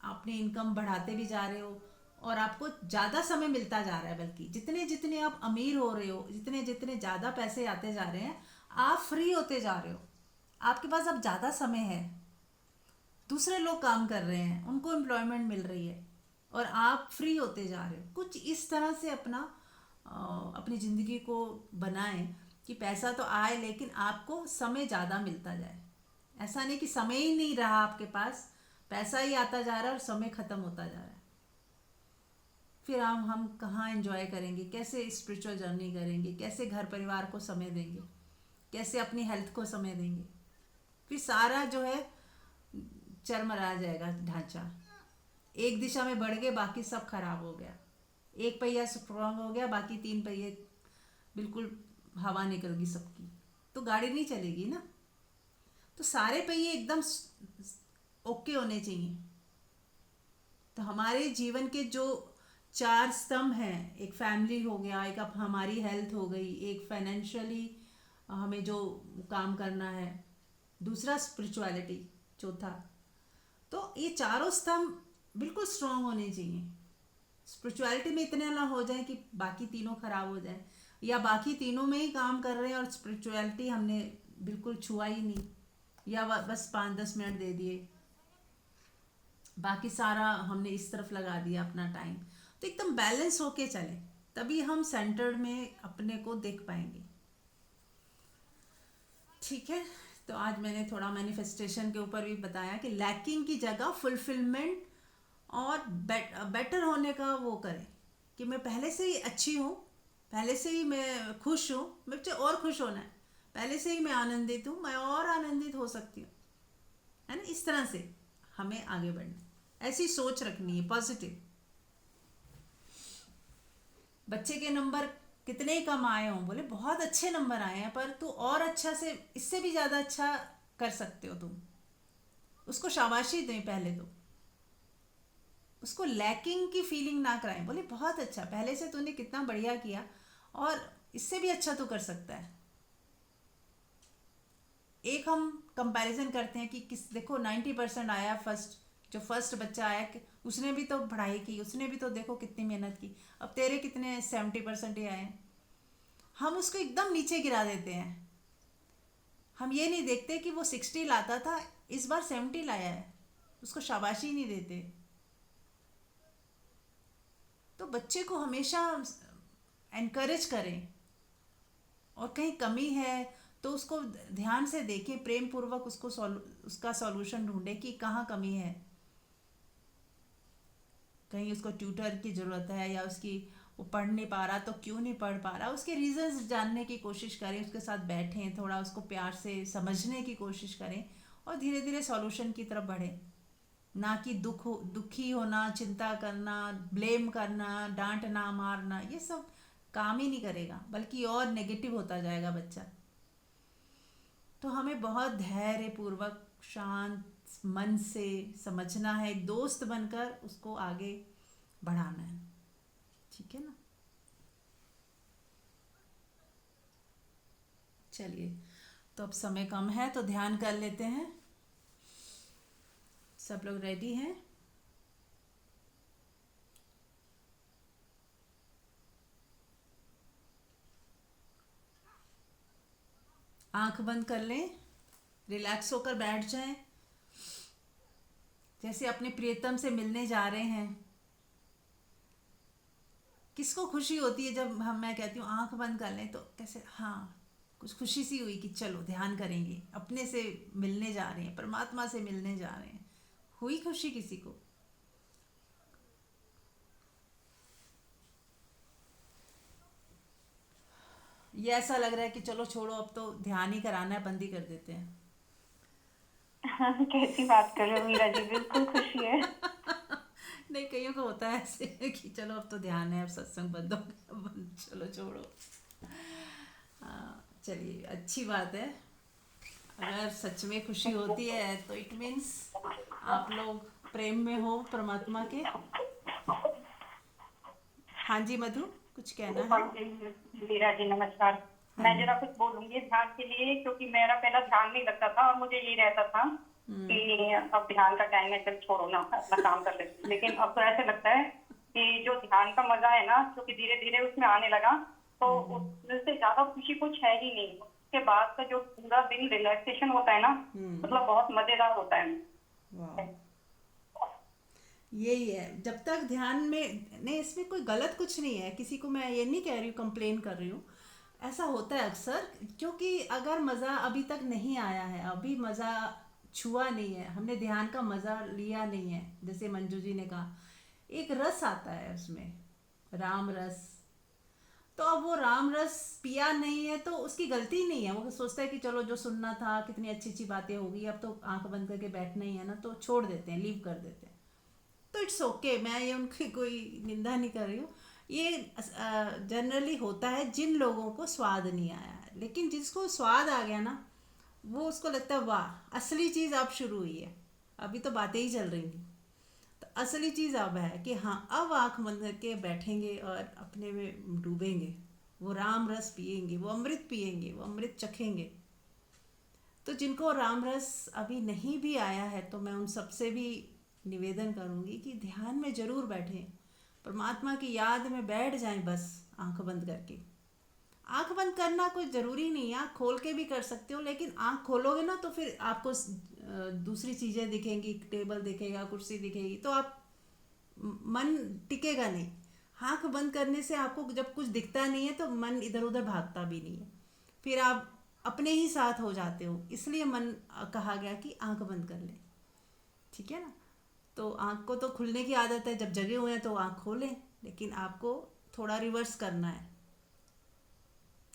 अपनी इनकम बढ़ाते भी जा रहे हो, और आपको ज़्यादा समय मिलता जा रहा है। बल्कि जितने जितने आप अमीर हो रहे हो, जितने जितने ज़्यादा पैसे आते जा रहे हैं, आप फ्री होते जा रहे हो, आपके पास अब ज़्यादा समय है, दूसरे लोग काम कर रहे हैं, उनको एम्प्लॉयमेंट मिल रही है, और आप फ्री होते जा रहे हो। कुछ इस तरह से अपनी ज़िंदगी को बनाएं कि पैसा तो आए लेकिन आपको समय ज़्यादा मिलता जाए। ऐसा नहीं कि समय ही नहीं रहा आपके पास, पैसा ही आता जा रहा है और समय ख़त्म होता जा रहा है। फिर हम कहाँ एंजॉय करेंगे, कैसे स्पिरिचुअल जर्नी करेंगे, कैसे घर परिवार को समय देंगे, कैसे अपनी हेल्थ को समय देंगे? फिर सारा जो है चरमरा जाएगा ढांचा, एक दिशा में बढ़ गए, बाकी सब खराब हो गया, एक पहिया स्ट्रॉन्ग हो गया, बाकी तीन पहिए बिल्कुल हवा निकल गई सबकी, तो गाड़ी नहीं चलेगी ना। तो सारे पहिए एकदम ओके होने चाहिए। तो हमारे जीवन के जो चार स्तंभ हैं, एक फैमिली हो गया, एक अब हमारी हेल्थ हो गई, एक फाइनेंशियली हमें जो काम करना है, दूसरा स्पिरिचुअलिटी, चौथा। तो ये चारों स्तंभ बिल्कुल स्ट्रांग होने चाहिए। स्पिरिचुअलिटी में इतने ना हो जाए कि बाकी तीनों खराब हो जाए, या बाकी तीनों में ही काम कर रहे हैं और स्पिरिचुअलिटी हमने बिल्कुल छुआ ही नहीं, या बस 5-10 मिनट दे दिए, बाकी सारा हमने इस तरफ लगा दिया अपना टाइम। तो एकदम बैलेंस होके चले, तभी हम सेंटर्ड में अपने को देख पाएंगे। ठीक है। तो आज मैंने थोड़ा मैनिफेस्टेशन के ऊपर भी बताया कि लैकिंग की जगह फुलफिलमेंट और बेटर होने का वो करें, कि मैं पहले से ही अच्छी हूँ, पहले से ही मैं खुश हूँ, मुझे और खुश होना है, पहले से ही मैं आनंदित हूँ, मैं और आनंदित हो सकती हूँ, है ना। इस तरह से हमें आगे बढ़ना है, ऐसी सोच रखनी है पॉजिटिव। बच्चे के नंबर कितने ही कम आए हों, बोले बहुत अच्छे नंबर आए हैं, पर तू और अच्छा से, इससे भी ज़्यादा अच्छा कर सकते हो तुम, उसको शाबाशी दें पहले तो, उसको लैकिंग की फीलिंग ना कराएं। बोले बहुत अच्छा, पहले से तूने कितना बढ़िया किया, और इससे भी अच्छा तू कर सकता है। एक हम कंपैरिजन करते हैं कि किस, देखो 90% आया फर्स्ट, जो फर्स्ट बच्चा आया उसने भी तो पढ़ाई की, उसने भी तो देखो कितनी मेहनत की, अब तेरे कितने 70% ही आए हैं। हम उसको एकदम नीचे गिरा देते हैं, हम ये नहीं देखते कि वो 60 लाता था, इस बार 70 लाया है, उसको शाबाशी नहीं देते। तो बच्चे को हमेशा एनकरेज करें, और कहीं कमी है तो उसको ध्यान से देखें, प्रेम पूर्वक उसको उसका सॉल्यूशन ढूंढे कि कहाँ कमी है। कहीं उसको ट्यूटर की ज़रूरत है, या उसकी वो पढ़ नहीं पा रहा तो क्यों नहीं पढ़ पा रहा, उसके रीजंस जानने की कोशिश करें, उसके साथ बैठें, थोड़ा उसको प्यार से समझने की कोशिश करें, और धीरे धीरे सॉल्यूशन की तरफ बढ़ें। ना कि दुखी होना, चिंता करना, ब्लेम करना, डांटना, मारना, ये सब काम ही नहीं करेगा, बल्कि और नेगेटिव होता जाएगा बच्चा। तो हमें बहुत धैर्य पूर्वक शांत मन से समझना है, एक दोस्त बनकर उसको आगे बढ़ाना है। ठीक है ना। चलिए, तो अब समय कम है तो ध्यान कर लेते हैं। सब लोग रेडी हैं? आंख बंद कर लें, रिलैक्स होकर बैठ जाएं, जैसे अपने प्रियतम से मिलने जा रहे हैं। किसको खुशी होती है जब मैं कहती हूँ आंख बंद कर लें, तो कैसे, हाँ, कुछ खुशी सी हुई कि चलो ध्यान करेंगे, अपने से मिलने जा रहे हैं, परमात्मा से मिलने जा रहे हैं, हुई खुशी किसी को। ये ऐसा लग रहा है कि चलो छोड़ो, अब तो ध्यान ही कराना है, बंद ही कर देते हैं। कैसी बात कर रहे हो मीरा जी, बिल्कुल खुशी है। नहीं, कईयों को होता है ऐसे कि चलो अब तो ध्यान है, अब सत्संग बंद हो गया, बंद, चलो छोड़ो। हाँ, चलिए, अच्छी बात है। अगर सच में खुशी होती है तो इट मीन्स आप लोग प्रेम में हो परमात्मा के। हाँ जी मधु, कुछ कहना है? मीरा जी नमस्कार। हाँ मैं जी। जरा कुछ बोलूंगी ध्यान के लिए, क्योंकि मेरा पहला ध्यान नहीं लगता था और मुझे ये रहता था हम्म। कि अब ध्यान का टाइम है, चल छोड़ो ना, अपना काम कर लेते हैं। लेकिन अब तो ऐसे लगता है कि जो ध्यान का मजा है ना, क्योंकि धीरे धीरे उसमें आने लगा, तो उससे ज्यादा खुशी कुछ है ही नहीं। उसके बाद का जो पूरा दिन रिलैक्सेशन होता है ना, मतलब बहुत मजेदार होता है। वाह, यही है। जब तक ध्यान में नहीं, इसमें कोई गलत कुछ नहीं है, किसी को मैं ये नहीं कह रही हूँ, कंप्लेन कर रही हूँ। ऐसा होता है अक्सर, क्योंकि अगर मज़ा अभी तक नहीं आया है, अभी मज़ा छुआ नहीं है, हमने ध्यान का मज़ा लिया नहीं है, जैसे मंजू जी ने कहा, एक रस आता है उसमें, राम रस। तो अब वो राम रस पिया नहीं है तो उसकी गलती नहीं है, वो सोचता है कि चलो जो सुनना था, कितनी अच्छी अच्छी बातें होगी, अब तो आंख बंद करके बैठना ही है ना, तो छोड़ देते हैं, लीव कर देते हैं। तो इट्स ओके, मैं ये उनकी कोई निंदा नहीं कर रही हूँ। ये जनरली होता है जिन लोगों को स्वाद नहीं आया है, लेकिन जिसको स्वाद आ गया ना, वो उसको लगता है वाह, असली चीज़ अब शुरू हुई है, अभी तो बातें ही चल रही थी। तो असली चीज़ अब है कि हाँ, अब आँख बंद करके बैठेंगे और अपने में डूबेंगे, वो राम रस पिएंगे, वो अमृत पिएंगे, वो अमृत चखेंगे। तो जिनको राम रस अभी नहीं भी आया है, तो मैं उन सबसे भी निवेदन करूँगी कि ध्यान में ज़रूर बैठें, परमात्मा की याद में बैठ जाएं, बस आंख बंद करके। आंख बंद करना कोई ज़रूरी नहीं है, आंख खोल के भी कर सकते हो, लेकिन आंख खोलोगे ना तो फिर आपको दूसरी चीज़ें दिखेंगी, टेबल दिखेगा, कुर्सी दिखेगी, तो आप मन टिकेगा नहीं। आंख बंद करने से आपको जब कुछ दिखता नहीं है तो मन इधर उधर भागता भी नहीं है, फिर आप अपने ही साथ हो जाते हो। इसलिए मन कहा गया कि आंख बंद कर ले, ठीक है ना। तो आंख को तो खुलने की आदत है, जब जगे हुए हैं तो आंख खोलें, लेकिन आपको थोड़ा रिवर्स करना है।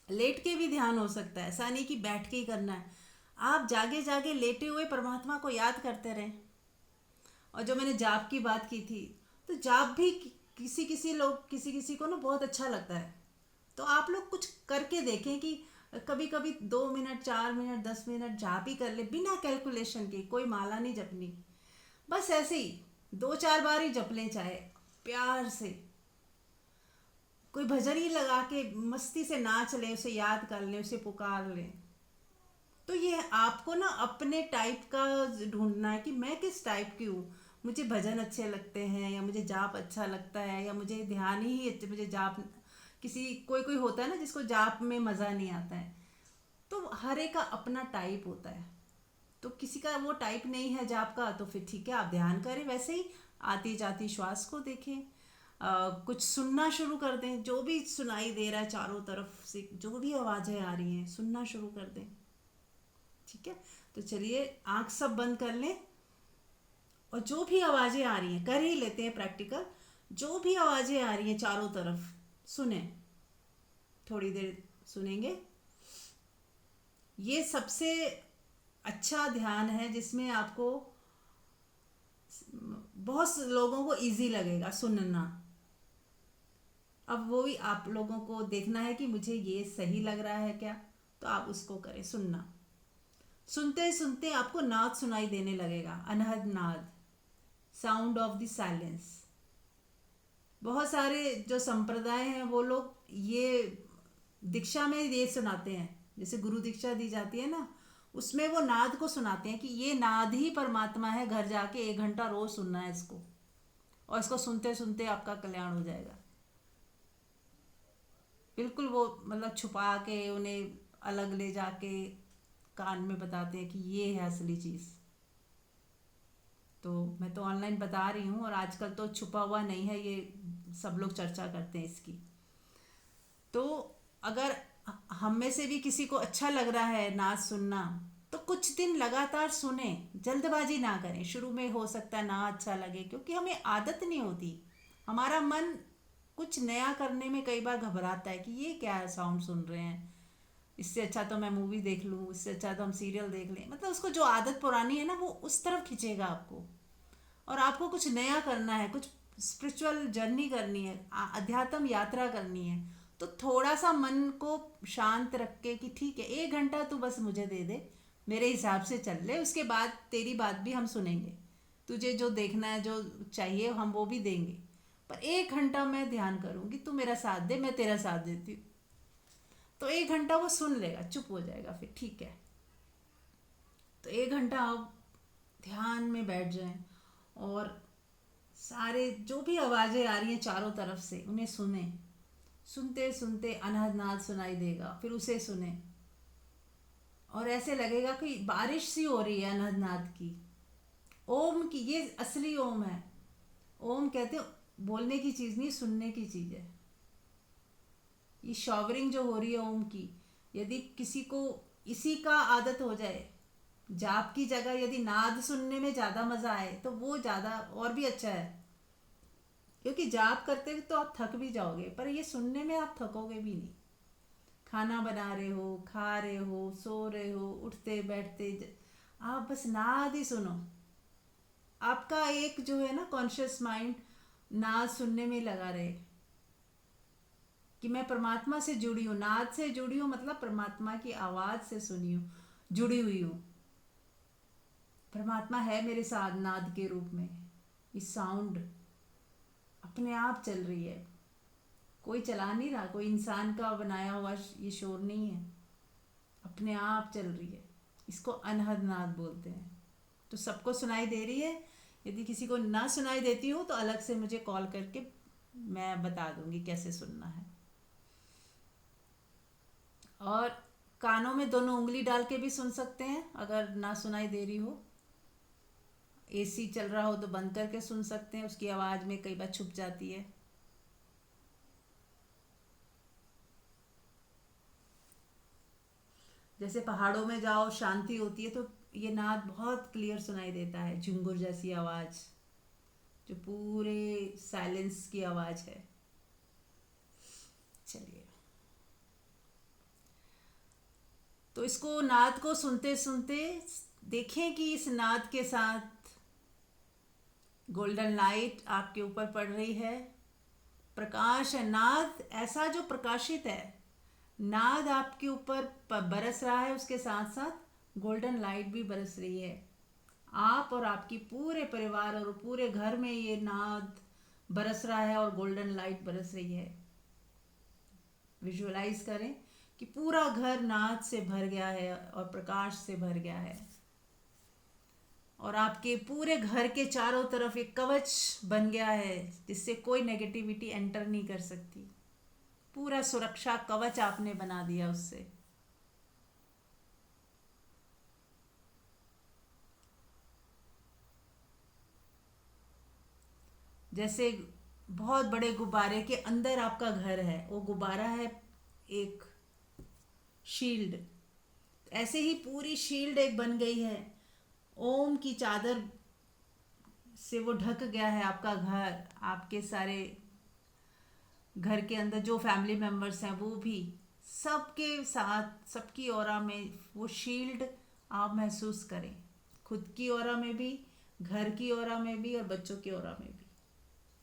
लेट के भी ध्यान हो सकता है, ऐसा नहीं कि बैठ के ही करना है। आप जागे जागे लेटे हुए परमात्मा को याद करते रहें। और जो मैंने जाप की बात की थी, तो जाप भी किसी किसी को ना बहुत अच्छा लगता है। तो आप लोग कुछ करके देखें कि कभी कभी 2 मिनट, 4 मिनट, 10 मिनट जाप ही कर ले, बिना कैलकुलेशन के। कोई माला नहीं जपनी, बस ऐसे ही 2-4 बार ही जप लें, चाहे प्यार से। कोई भजन ही लगा के मस्ती से नाच लें, उसे याद कर लें, उसे पुकार लें। तो ये आपको ना अपने टाइप का ढूंढना है कि मैं किस टाइप की हूँ। मुझे भजन अच्छे लगते हैं, या मुझे जाप अच्छा लगता है, या मुझे ध्यान ही मुझे जाप। कोई कोई होता है ना जिसको जाप में मज़ा नहीं आता है। तो हर एक का अपना टाइप होता है। तो किसी का वो टाइप नहीं है जाप का, तो फिर ठीक है, आप ध्यान करें वैसे ही। आती जाती श्वास को देखें, कुछ सुनना शुरू कर दें। जो भी सुनाई दे रहा है चारों तरफ से, जो भी आवाज़ें आ रही हैं, सुनना शुरू कर दें, ठीक है। तो चलिए आंख सब बंद कर लें, और जो भी आवाज़ें आ रही हैं, कर ही लेते हैं प्रैक्टिकल। जो भी आवाज़ें आ रही हैं चारों तरफ सुने, थोड़ी देर सुनेंगे। ये सबसे अच्छा ध्यान है जिसमें आपको बहुत से लोगों को इजी लगेगा सुनना। अब वो भी आप लोगों को देखना है कि मुझे ये सही लग रहा है क्या, तो आप उसको करें सुनना। सुनते सुनते आपको नाद सुनाई देने लगेगा, अनहद नाद, साउंड ऑफ द साइलेंस। बहुत सारे जो संप्रदाय हैं वो लोग ये दीक्षा में ये सुनाते हैं, जैसे गुरु दीक्षा दी जाती है ना, उसमें वो नाद को सुनाते हैं कि ये नाद ही परमात्मा है। घर जाके 1 घंटा रोज सुनना है इसको, और इसको सुनते सुनते आपका कल्याण हो जाएगा। बिल्कुल वो मतलब छुपा के उन्हें अलग ले जाके कान में बताते हैं कि ये है असली चीज़। तो मैं तो ऑनलाइन बता रही हूँ, और आजकल तो छुपा हुआ नहीं है, ये सब लोग चर्चा करते हैं इसकी। तो अगर हम में से भी किसी को अच्छा लग रहा है नाच सुनना, तो कुछ दिन लगातार सुने, जल्दबाजी ना करें। शुरू में हो सकता है ना अच्छा लगे, क्योंकि हमें आदत नहीं होती। हमारा मन कुछ नया करने में कई बार घबराता है कि ये क्या साउंड सुन रहे हैं, इससे अच्छा तो मैं मूवी देख लूँ, इससे अच्छा तो हम सीरियल देख लें। मतलब उसको जो आदत पुरानी है ना, वो उस तरफ खींचेगा आपको। और आपको कुछ नया करना है, कुछ स्पिरिचुअल जर्नी करनी है, अध्यात्म यात्रा करनी है। तो थोड़ा सा मन को शांत रख के कि ठीक है, 1 घंटा तू बस मुझे दे दे, मेरे हिसाब से चल ले, उसके बाद तेरी बात भी हम सुनेंगे। तुझे जो देखना है, जो चाहिए, हम वो भी देंगे। पर 1 घंटा मैं ध्यान करूंगी, तू मेरा साथ दे, मैं तेरा साथ देती हूँ। तो 1 घंटा वो सुन लेगा, चुप हो जाएगा, फिर ठीक है। तो 1 घंटा आप ध्यान में बैठ जाएं, और सारे जो भी आवाज़ें आ रही हैं चारों तरफ से उन्हें सुने। सुनते सुनते अनहद नाद सुनाई देगा, फिर उसे सुने, और ऐसे लगेगा कि बारिश सी हो रही है अनहद नाद की, ओम की। ये असली ओम है। ओम कहते हैं बोलने की चीज़ नहीं, सुनने की चीज़ है। ये शॉवरिंग जो हो रही है ओम की, यदि किसी को इसी का आदत हो जाए, जाप की जगह यदि नाद सुनने में ज़्यादा मज़ा आए, तो वो ज़्यादा और भी अच्छा है। क्योंकि जाप करते तो आप थक भी जाओगे, पर ये सुनने में आप थकोगे भी नहीं। खाना बना रहे हो, खा रहे हो, सो रहे हो, उठते बैठते, आप बस नाद ही सुनो। आपका एक जो है ना कॉन्शियस माइंड नाद सुनने में लगा रहे कि मैं परमात्मा से जुड़ी हूँ, नाद से जुड़ी हूँ, मतलब परमात्मा की आवाज़ से सुनी हूँ, जुड़ी हुई हूँ। परमात्मा है मेरे साथ नाद के रूप में। इस साउंड अपने आप चल रही है, कोई चला नहीं रहा, कोई इंसान का बनाया हुआ ये शोर नहीं है, अपने आप चल रही है। इसको अनहद नाद बोलते हैं। तो सबको सुनाई दे रही है, यदि किसी को ना सुनाई देती हो तो अलग से मुझे कॉल करके मैं बता दूंगी कैसे सुनना है। और कानों में दोनों उंगली डाल के भी सुन सकते हैं अगर ना सुनाई दे रही हो। एसी चल रहा हो तो बंद करके सुन सकते हैं, उसकी आवाज़ में कई बार छुप जाती है। जैसे पहाड़ों में जाओ शांति होती है तो ये नाद बहुत क्लियर सुनाई देता है, झुंगुर जैसी आवाज़ जो पूरे साइलेंस की आवाज़ है। चलिए, तो इसको नाद को सुनते सुनते देखें कि इस नाद के साथ गोल्डन लाइट आपके ऊपर पड़ रही है, प्रकाश है। नाद ऐसा जो प्रकाशित है, नाद आपके ऊपर बरस रहा है, उसके साथ साथ गोल्डन लाइट भी बरस रही है। आप और आपकी पूरे परिवार और पूरे घर में ये नाद बरस रहा है और गोल्डन लाइट बरस रही है। विजुअलाइज करें कि पूरा घर नाद से भर गया है और प्रकाश से भर गया है, और आपके पूरे घर के चारों तरफ एक कवच बन गया है जिससे कोई नेगेटिविटी एंटर नहीं कर सकती। पूरा सुरक्षा कवच आपने बना दिया उससे। जैसे बहुत बड़े गुब्बारे के अंदर आपका घर है, वो गुब्बारा है एक शील्ड, ऐसे ही पूरी शील्ड एक बन गई है। ओम की चादर से वो ढक गया है आपका घर, आपके सारे घर के अंदर जो फैमिली मेम्बर्स हैं वो भी, सबके साथ सबकी ऑरा में वो शील्ड आप महसूस करें, खुद की ऑरा में भी, घर की ऑरा में भी और बच्चों की ऑरा में भी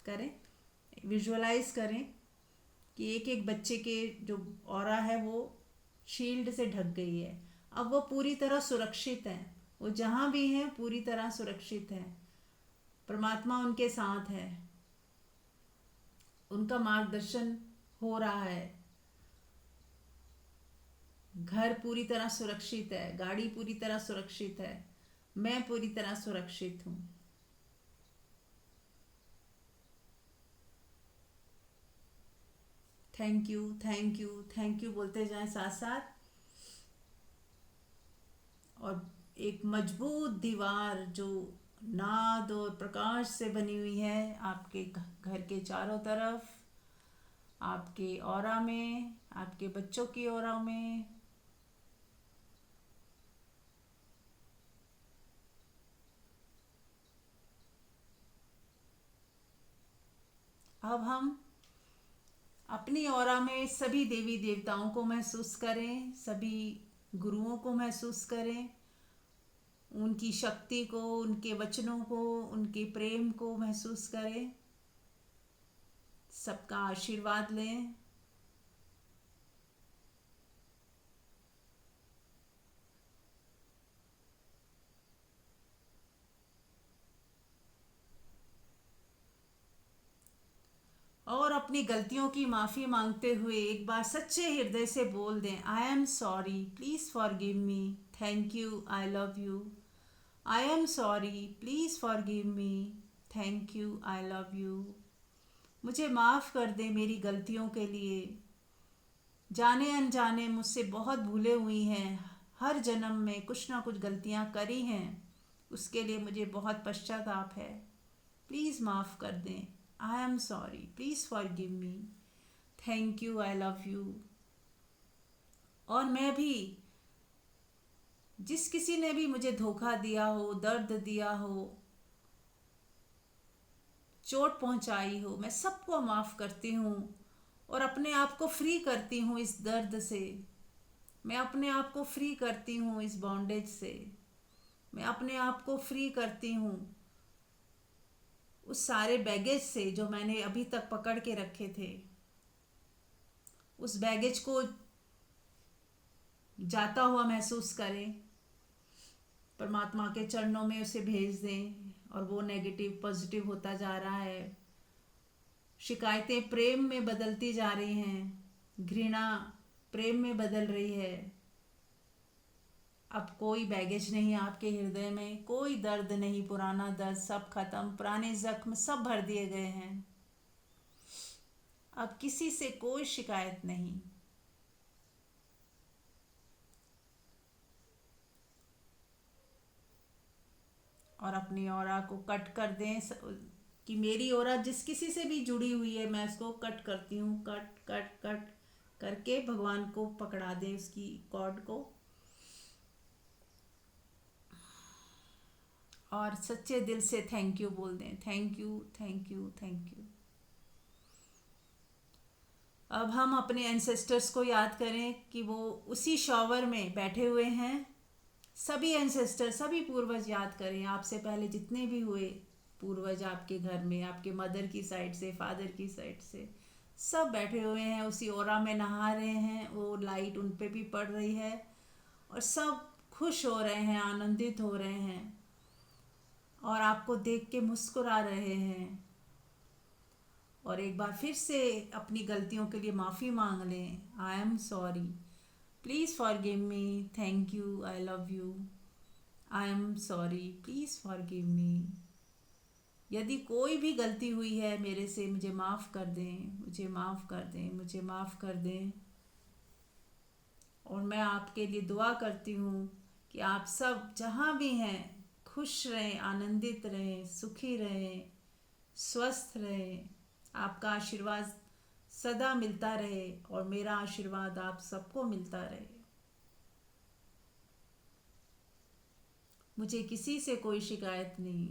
करें। विजुअलाइज करें कि एक एक बच्चे के जो ऑरा है वो शील्ड से ढक गई है। अब वो पूरी तरह सुरक्षित हैं, वो जहाँ भी हैं पूरी तरह सुरक्षित हैं। परमात्मा उनके साथ है, उनका मार्गदर्शन हो रहा है। घर पूरी तरह सुरक्षित है, गाड़ी पूरी तरह सुरक्षित है, मैं पूरी तरह सुरक्षित हूँ। Thank you, thank you, thank you बोलते जाएं साथ साथ। और एक मजबूत दीवार जो नाद और प्रकाश से बनी हुई है आपके घर के चारों तरफ, आपके ऑरा में, आपके बच्चों की ऑरा में। अब हम अपनी ऑरा में सभी देवी देवताओं को महसूस करें, सभी गुरुओं को महसूस करें, उनकी शक्ति को, उनके वचनों को, उनके प्रेम को महसूस करें, सबका आशीर्वाद लें। और अपनी गलतियों की माफ़ी मांगते हुए एक बार सच्चे हृदय से बोल दें, I am sorry, please forgive me, thank you, I love you. I am sorry, please forgive me, thank you, I love you. मुझे माफ़ कर दें मेरी गलतियों के लिए, जाने अनजाने मुझसे बहुत भूलें हुई हैं, हर जन्म में कुछ ना कुछ गलतियाँ करी हैं, उसके लिए मुझे बहुत पश्चाताप है, प्लीज़ माफ़ कर दें। I am sorry, please forgive me, thank you, I love you. और मैं भी, जिस किसी ने भी मुझे धोखा दिया हो, दर्द दिया हो, चोट पहुंचाई हो, मैं सबको माफ़ करती हूँ और अपने आप को फ्री करती हूँ इस दर्द से। मैं अपने आप को फ्री करती हूँ इस बॉन्डेज से। मैं अपने आप को फ्री करती हूँ उस सारे बैगेज से जो मैंने अभी तक पकड़ के रखे थे। उस बैगेज को जाता हुआ महसूस करें, परमात्मा के चरणों में उसे भेज दें और वो नेगेटिव पॉजिटिव होता जा रहा है। शिकायतें प्रेम में बदलती जा रही हैं, घृणा प्रेम में बदल रही है। अब कोई बैगेज नहीं आपके हृदय में, कोई दर्द नहीं, पुराना दर्द सब खत्म, पुराने जख्म सब भर दिए गए हैं। अब किसी से कोई शिकायत नहीं। और अपनी ऑरा को कट कर दें, कि मेरी ऑरा जिस किसी से भी जुड़ी हुई है मैं उसको कट करती हूँ, कट कट कट करके भगवान को पकड़ा दें उसकी कॉर्ड को। और सच्चे दिल से थैंक यू बोल दें, thank you thank you thank you. अब हम अपने एंसेस्टर्स को याद करें कि वो उसी शॉवर में बैठे हुए हैं। सभी एंसेस्टर, सभी पूर्वज याद करें, आपसे पहले जितने भी हुए पूर्वज आपके घर में, आपके मदर की साइड से, फादर की साइड से, सब बैठे हुए हैं उसी ओरा में, नहा रहे हैं, वो लाइट उन पे भी पड़ रही है और सब खुश हो रहे हैं, आनंदित हो रहे हैं और आपको देख के मुस्कुरा रहे हैं। और एक बार फिर से अपनी गलतियों के लिए माफ़ी मांग लें। I am sorry, please forgive me, thank you, I love you, I am sorry, please forgive me. यदि कोई भी गलती हुई है मेरे से, मुझे माफ़ कर दें, मुझे माफ़ कर दें, मुझे माफ़ कर दें। और मैं आपके लिए दुआ करती हूँ कि आप सब जहाँ भी हैं खुश रहें, आनंदित रहें, सुखी रहें, स्वस्थ रहें। आपका आशीर्वाद सदा मिलता रहे और मेरा आशीर्वाद आप सबको मिलता रहे। मुझे किसी से कोई शिकायत नहीं।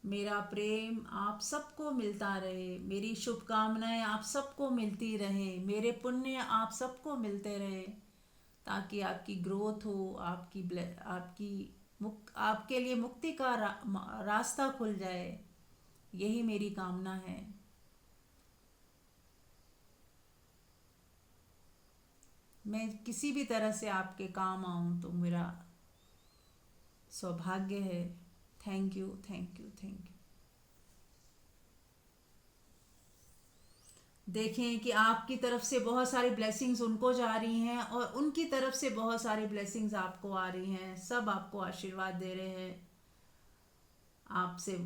मेरा प्रेम आप सबको मिलता रहे, मेरी शुभकामनाएं आप सबको मिलती रहे, मेरे पुण्य आप सबको मिलते रहे, ताकि आपकी ग्रोथ हो, आपकी आपके लिए मुक्ति का रास्ता खुल जाए। यही मेरी कामना है। मैं किसी भी तरह से आपके काम आऊँ तो मेरा सौभाग्य है। Thank you thank you thank you. देखें कि आपकी तरफ से बहुत सारी ब्लेसिंग्स उनको जा रही हैं और उनकी तरफ से बहुत सारी ब्लेसिंग्स आपको आ रही हैं। सब आपको आशीर्वाद दे रहे हैं, आपसे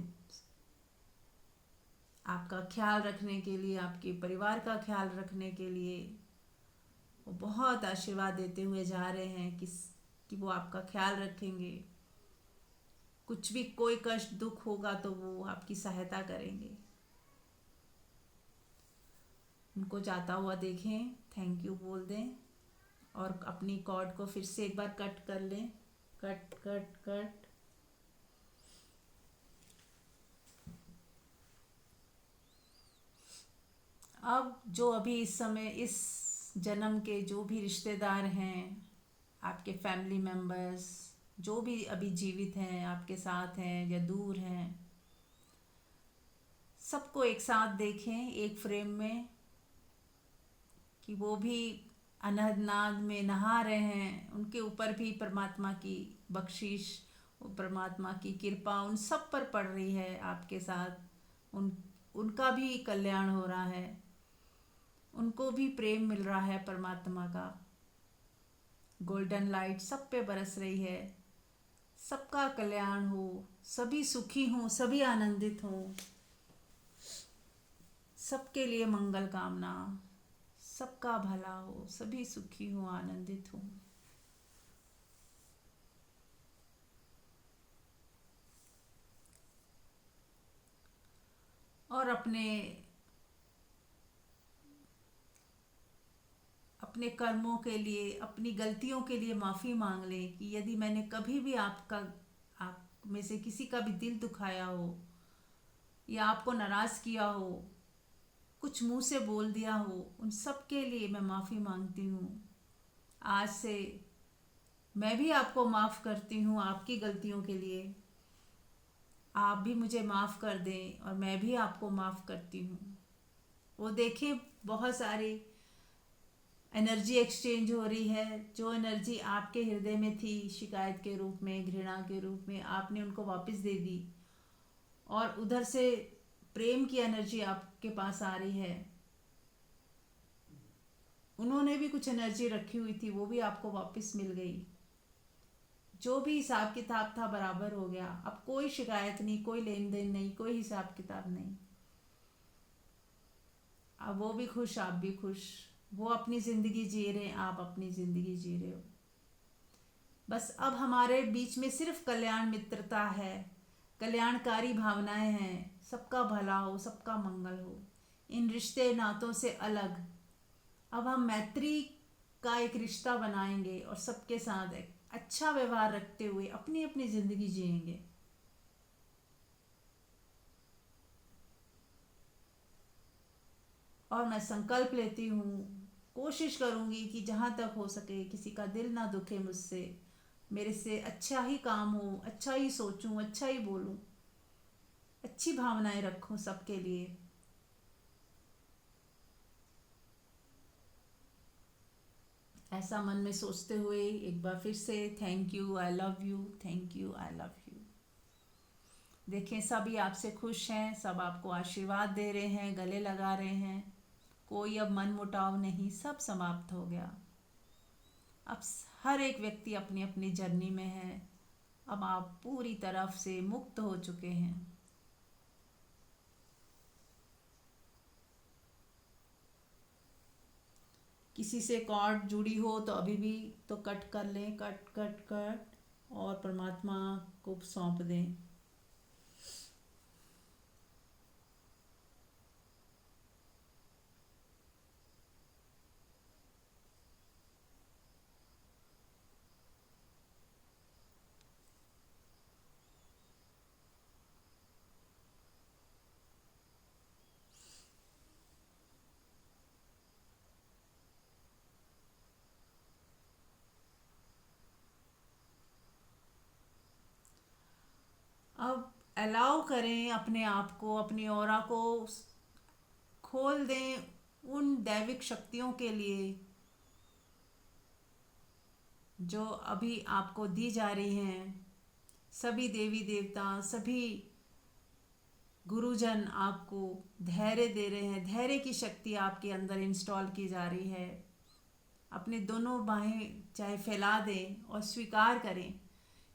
आपका ख्याल रखने के लिए, आपके परिवार का ख्याल रखने के लिए वो बहुत आशीर्वाद देते हुए जा रहे हैं कि वो आपका ख्याल रखेंगे। कुछ भी कोई कष्ट दुख होगा तो वो आपकी सहायता करेंगे। उनको जाता हुआ देखें, थैंक यू बोल दें और अपनी कॉर्ड को फिर से एक बार कट कर लें, कट कट कट। अब जो अभी इस समय इस जन्म के जो भी रिश्तेदार हैं, आपके फैमिली मेम्बर्स जो भी अभी जीवित हैं, आपके साथ हैं या दूर हैं, सबको एक साथ देखें एक फ्रेम में कि वो भी अनहद नाद में नहा रहे हैं। उनके ऊपर भी परमात्मा की बख्शिश, परमात्मा की कृपा उन सब पर पड़ रही है। आपके साथ उनका भी कल्याण हो रहा है, उनको भी प्रेम मिल रहा है परमात्मा का। गोल्डन लाइट सब पे बरस रही है। सबका कल्याण हो, सभी सुखी हों, सभी आनंदित हों, सबके लिए मंगल कामना, सबका भला हो, सभी सुखी हों, आनंदित हों। और अपने अपने कर्मों के लिए, अपनी गलतियों के लिए माफ़ी मांग लें कि यदि मैंने कभी भी आप में से किसी का भी दिल दुखाया हो या आपको नाराज़ किया हो, कुछ मुंह से बोल दिया हो, उन सब के लिए मैं माफ़ी मांगती हूँ। आज से मैं भी आपको माफ़ करती हूँ आपकी गलतियों के लिए। आप भी मुझे माफ़ कर दें और मैं भी आपको माफ़ करती हूँ। वो देखिए बहुत सारी एनर्जी एक्सचेंज हो रही है। जो एनर्जी आपके हृदय में थी शिकायत के रूप में, घृणा के रूप में, आपने उनको वापस दे दी और उधर से प्रेम की एनर्जी आपके पास आ रही है। उन्होंने भी कुछ एनर्जी रखी हुई थी, वो भी आपको वापस मिल गई। जो भी हिसाब किताब था बराबर हो गया। अब कोई शिकायत नहीं, कोई लेन देन नहीं, कोई हिसाब किताब नहीं। अब वो भी खुश, आप भी खुश। वो अपनी ज़िंदगी जी रहे हैं, आप अपनी ज़िंदगी जी रहे हो। बस अब हमारे बीच में सिर्फ कल्याण मित्रता है, कल्याणकारी भावनाएं हैं, सबका भला हो, सबका मंगल हो। इन रिश्ते नातों से अलग अब हम मैत्री का एक रिश्ता बनाएंगे और सबके साथ एक अच्छा व्यवहार रखते हुए अपनी अपनी ज़िंदगी जिएंगे। और मैं संकल्प लेती हूँ, कोशिश करूँगी कि जहाँ तक हो सके किसी का दिल ना दुखे मुझसे, मेरे से अच्छा ही काम हो, अच्छा ही सोचूं, अच्छा ही बोलूं, अच्छी भावनाएं रखूं सबके लिए। ऐसा मन में सोचते हुए एक बार फिर से thank you, I love you, thank you, I love you. देखें सभी आपसे खुश हैं, सब आपको आशीर्वाद दे रहे हैं, गले लगा रहे हैं। कोई अब मन मुटाव नहीं, सब समाप्त हो गया। अब हर एक व्यक्ति अपनी अपनी जर्नी में है। अब आप पूरी तरफ से मुक्त हो चुके हैं। किसी से कॉर्ड जुड़ी हो तो अभी भी तो कट कर लें, कट कट कट, और परमात्मा को सौंप दें। अब अलाउ करें अपने आप को, अपनी ऑरा को खोल दें उन दैविक शक्तियों के लिए जो अभी आपको दी जा रही हैं। सभी देवी देवता, सभी गुरुजन आपको धैर्य दे रहे हैं, धैर्य की शक्ति आपके अंदर इंस्टॉल की जा रही है। अपने दोनों बाहें चाहे फैला दें और स्वीकार करें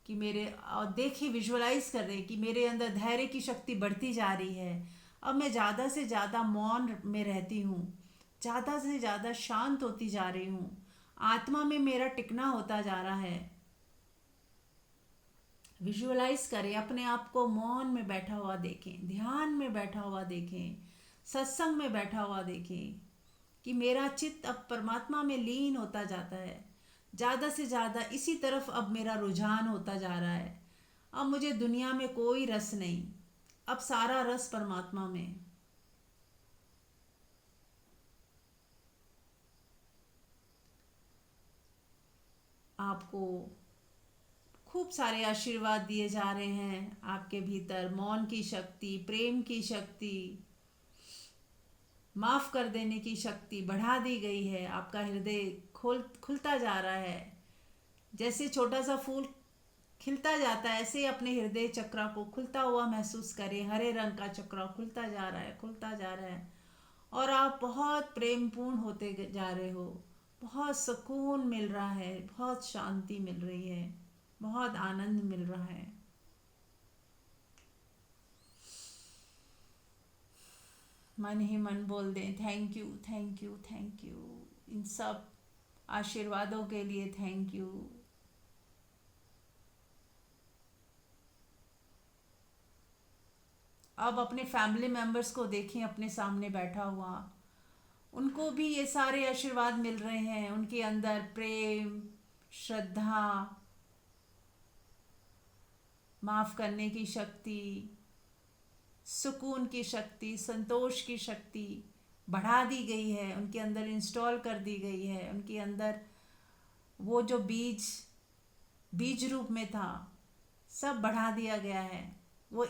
कि मेरे, और देखें, विजुअलाइज कर रहे हैं कि मेरे अंदर धैर्य की शक्ति बढ़ती जा रही है। अब मैं ज़्यादा से ज़्यादा मौन में रहती हूँ, ज़्यादा से ज़्यादा शांत होती जा रही हूँ, आत्मा में मेरा टिकना होता जा रहा है। विजुअलाइज करें, अपने आप को मौन में बैठा हुआ देखें, ध्यान में बैठा हुआ देखें, सत्संग में बैठा हुआ देखें कि मेरा चित्त अब परमात्मा में लीन होता जाता है। ज़्यादा से ज़्यादा इसी तरफ अब मेरा रुझान होता जा रहा है। अब मुझे दुनिया में कोई रस नहीं, अब सारा रस परमात्मा में। आपको खूब सारे आशीर्वाद दिए जा रहे हैं। आपके भीतर मौन की शक्ति, प्रेम की शक्ति, माफ़ कर देने की शक्ति बढ़ा दी गई है। आपका हृदय खुलता जा रहा है। जैसे छोटा सा फूल खिलता जाता है, ऐसे ही अपने हृदय चक्र को खुलता हुआ महसूस करें। हरे रंग का चक्र खुलता जा रहा है, खुलता जा रहा है, और आप बहुत प्रेमपूर्ण होते जा रहे हो। बहुत सुकून मिल रहा है, बहुत शांति मिल रही है, बहुत आनंद मिल रहा है। मन ही मन बोल दें thank you, thank you, thank you. इन सब आशीर्वादों के लिए थैंक यू। अब अपने फैमिली मेम्बर्स को देखें अपने सामने बैठा हुआ, उनको भी ये सारे आशीर्वाद मिल रहे हैं। उनके अंदर प्रेम, श्रद्धा, माफ़ करने की शक्ति, सुकून की शक्ति, संतोष की शक्ति बढ़ा दी गई है, उनके अंदर इंस्टॉल कर दी गई है। उनके अंदर वो जो बीज बीज रूप में था, सब बढ़ा दिया गया है। वो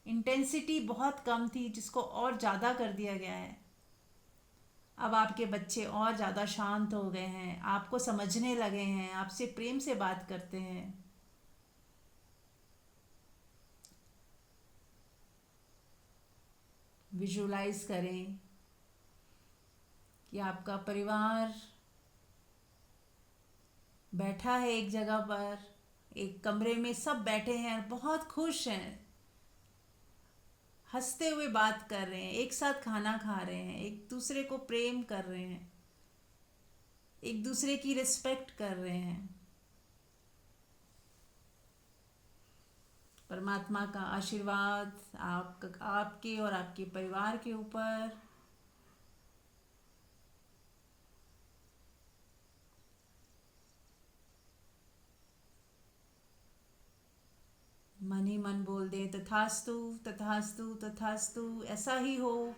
इंटेंसिटी बहुत कम थी, जिसको और ज़्यादा कर दिया गया है। अब आपके बच्चे और ज़्यादा शांत हो गए हैं, आपको समझने लगे हैं, आपसे प्रेम से बात करते हैं। विजुलाइज करें कि आपका परिवार बैठा है एक जगह पर, एक कमरे में सब बैठे हैं और बहुत खुश हैं, हंसते हुए बात कर रहे हैं, एक साथ खाना खा रहे हैं, एक दूसरे को प्रेम कर रहे हैं, एक दूसरे की रिस्पेक्ट कर रहे हैं। परमात्मा का आशीर्वाद आपके और आपके परिवार के ऊपर। मन ही मन बोल दे, तथास्तु तथास्तु तथास्तु, ऐसा ही हो,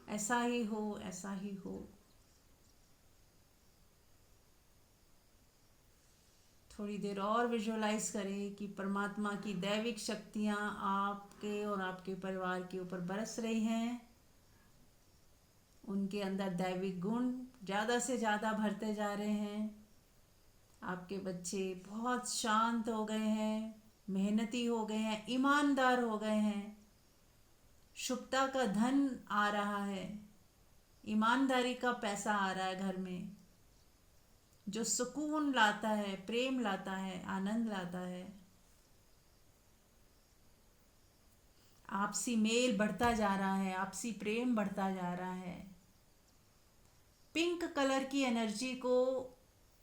ऐसा ही हो, ऐसा ही हो। थोड़ी देर और विजुअलाइज करें कि परमात्मा की दैविक शक्तियाँ आपके और आपके परिवार के ऊपर बरस रही हैं। उनके अंदर दैविक गुण ज़्यादा से ज़्यादा भरते जा रहे हैं। आपके बच्चे बहुत शांत हो गए हैं, मेहनती हो गए हैं, ईमानदार हो गए हैं। शुभता का धन आ रहा है, ईमानदारी का पैसा आ रहा है घर में, जो सुकून लाता है, प्रेम लाता है, आनंद लाता है। आपसी मेल बढ़ता जा रहा है, आपसी प्रेम बढ़ता जा रहा है। पिंक कलर की एनर्जी को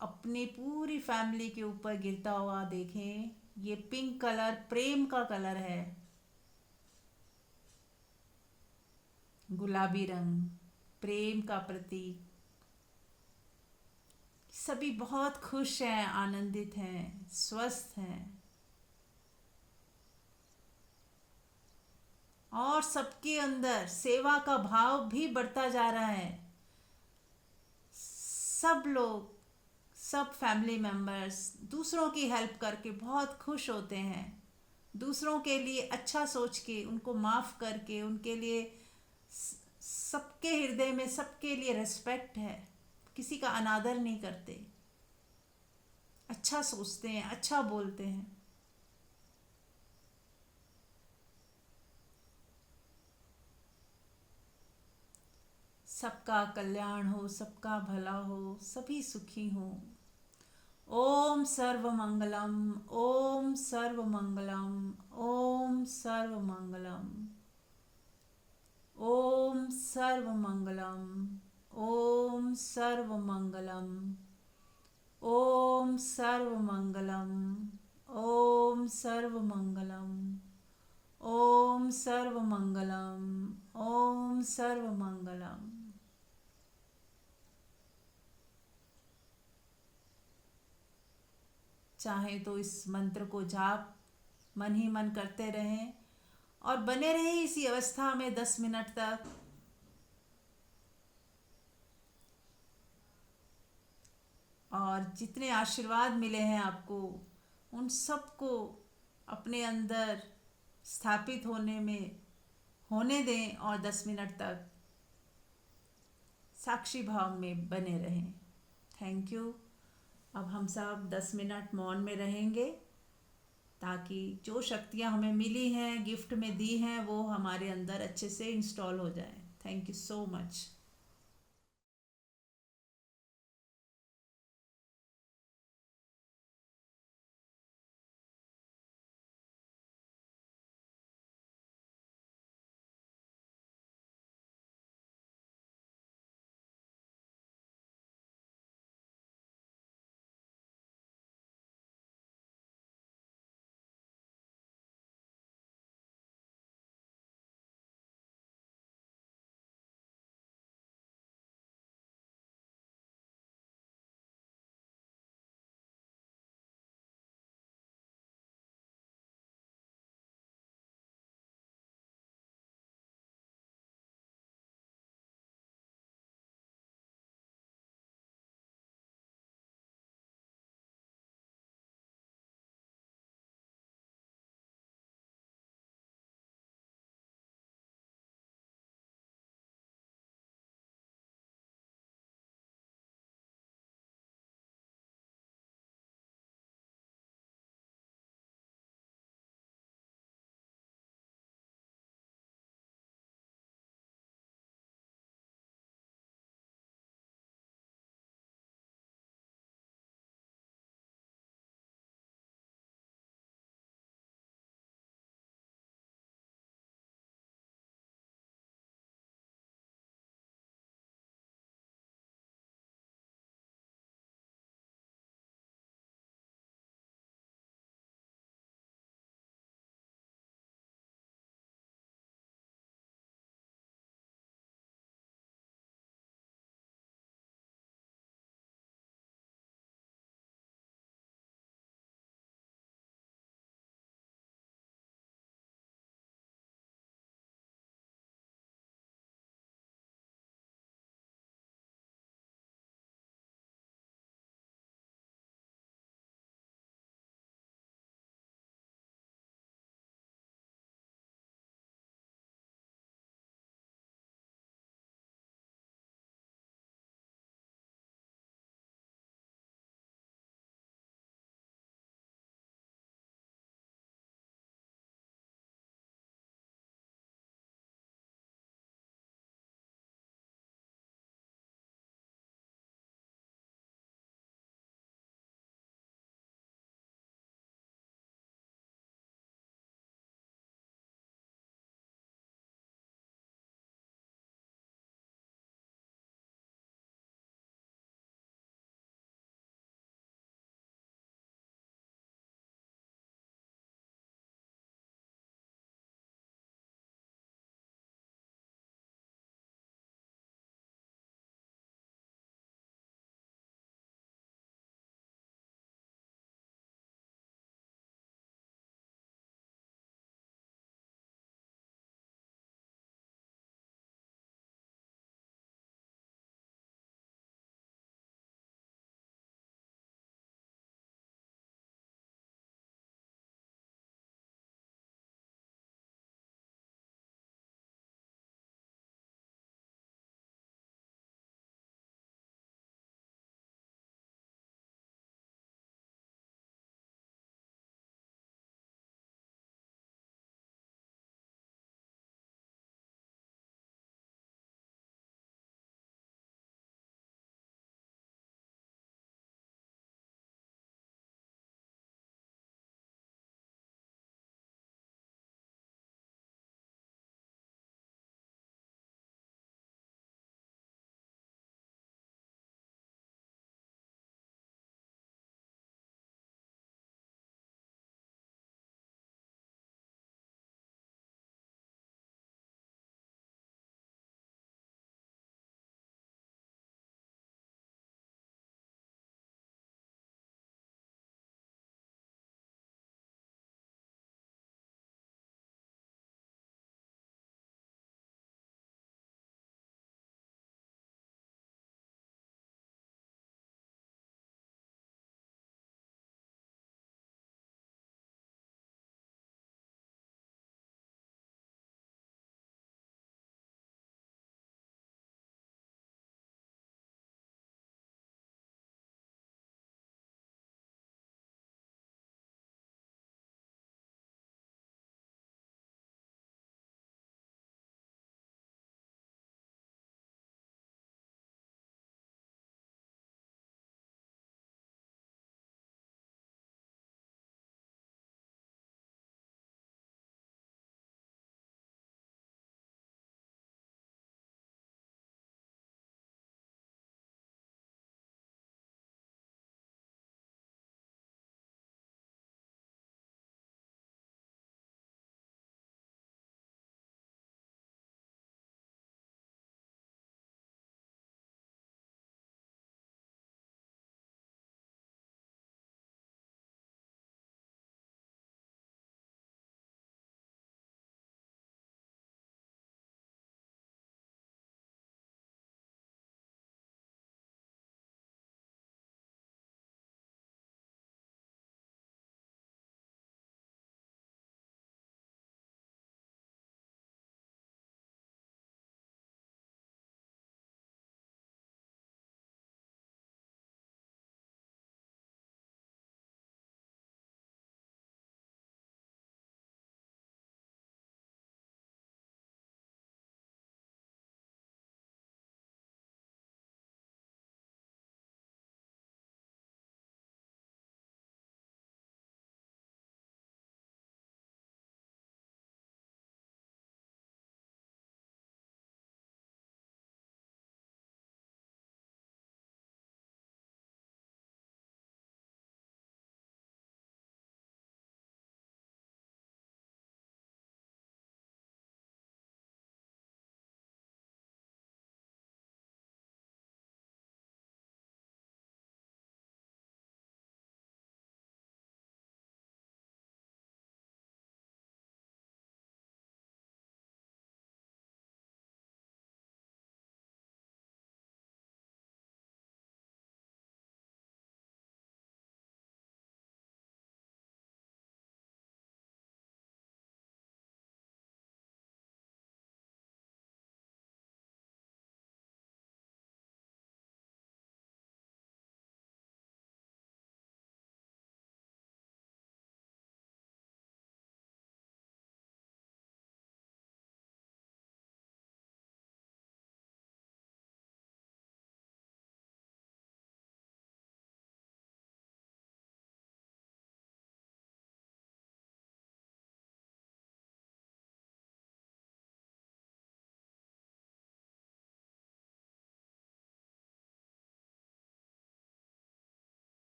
अपनी पूरी फैमिली के ऊपर गिरता हुआ देखें। ये पिंक कलर प्रेम का कलर है, गुलाबी रंग प्रेम का प्रतीक। सभी बहुत खुश हैं, आनंदित हैं, स्वस्थ हैं और सबके अंदर सेवा का भाव भी बढ़ता जा रहा है। सब लोग, सब फैमिली मेंबर्स दूसरों की हेल्प करके बहुत खुश होते हैं। दूसरों के लिए अच्छा सोच के, उनको माफ़ करके, उनके लिए सबके हृदय में सबके लिए रिस्पेक्ट है, किसी का अनादर नहीं करते, अच्छा सोचते हैं, अच्छा बोलते हैं। सबका कल्याण हो, सबका भला हो, सभी सुखी हों। ओम सर्वमंगलम, ओम सर्वमंगलम, ओम सर्वमंगलम, ओम सर्वमंगलम, ओम सर्वमंगलम, ओम सर्वमंगलम, ओम सर्वमंगलम, ओम सर्वमंगलम, ओम सर्वमंगलम। चाहे तो इस मंत्र को जाप मन ही मन करते रहें और बने रहें इसी अवस्था में 10 मिनट तक। और जितने आशीर्वाद मिले हैं आपको, उन सबको अपने अंदर स्थापित होने दें और 10 मिनट तक साक्षी भाव में बने रहें। Thank you. अब हम सब 10 मिनट मौन में रहेंगे ताकि जो शक्तियाँ हमें मिली हैं, गिफ्ट में दी हैं, वो हमारे अंदर अच्छे से इंस्टॉल हो जाएं। Thank you so much.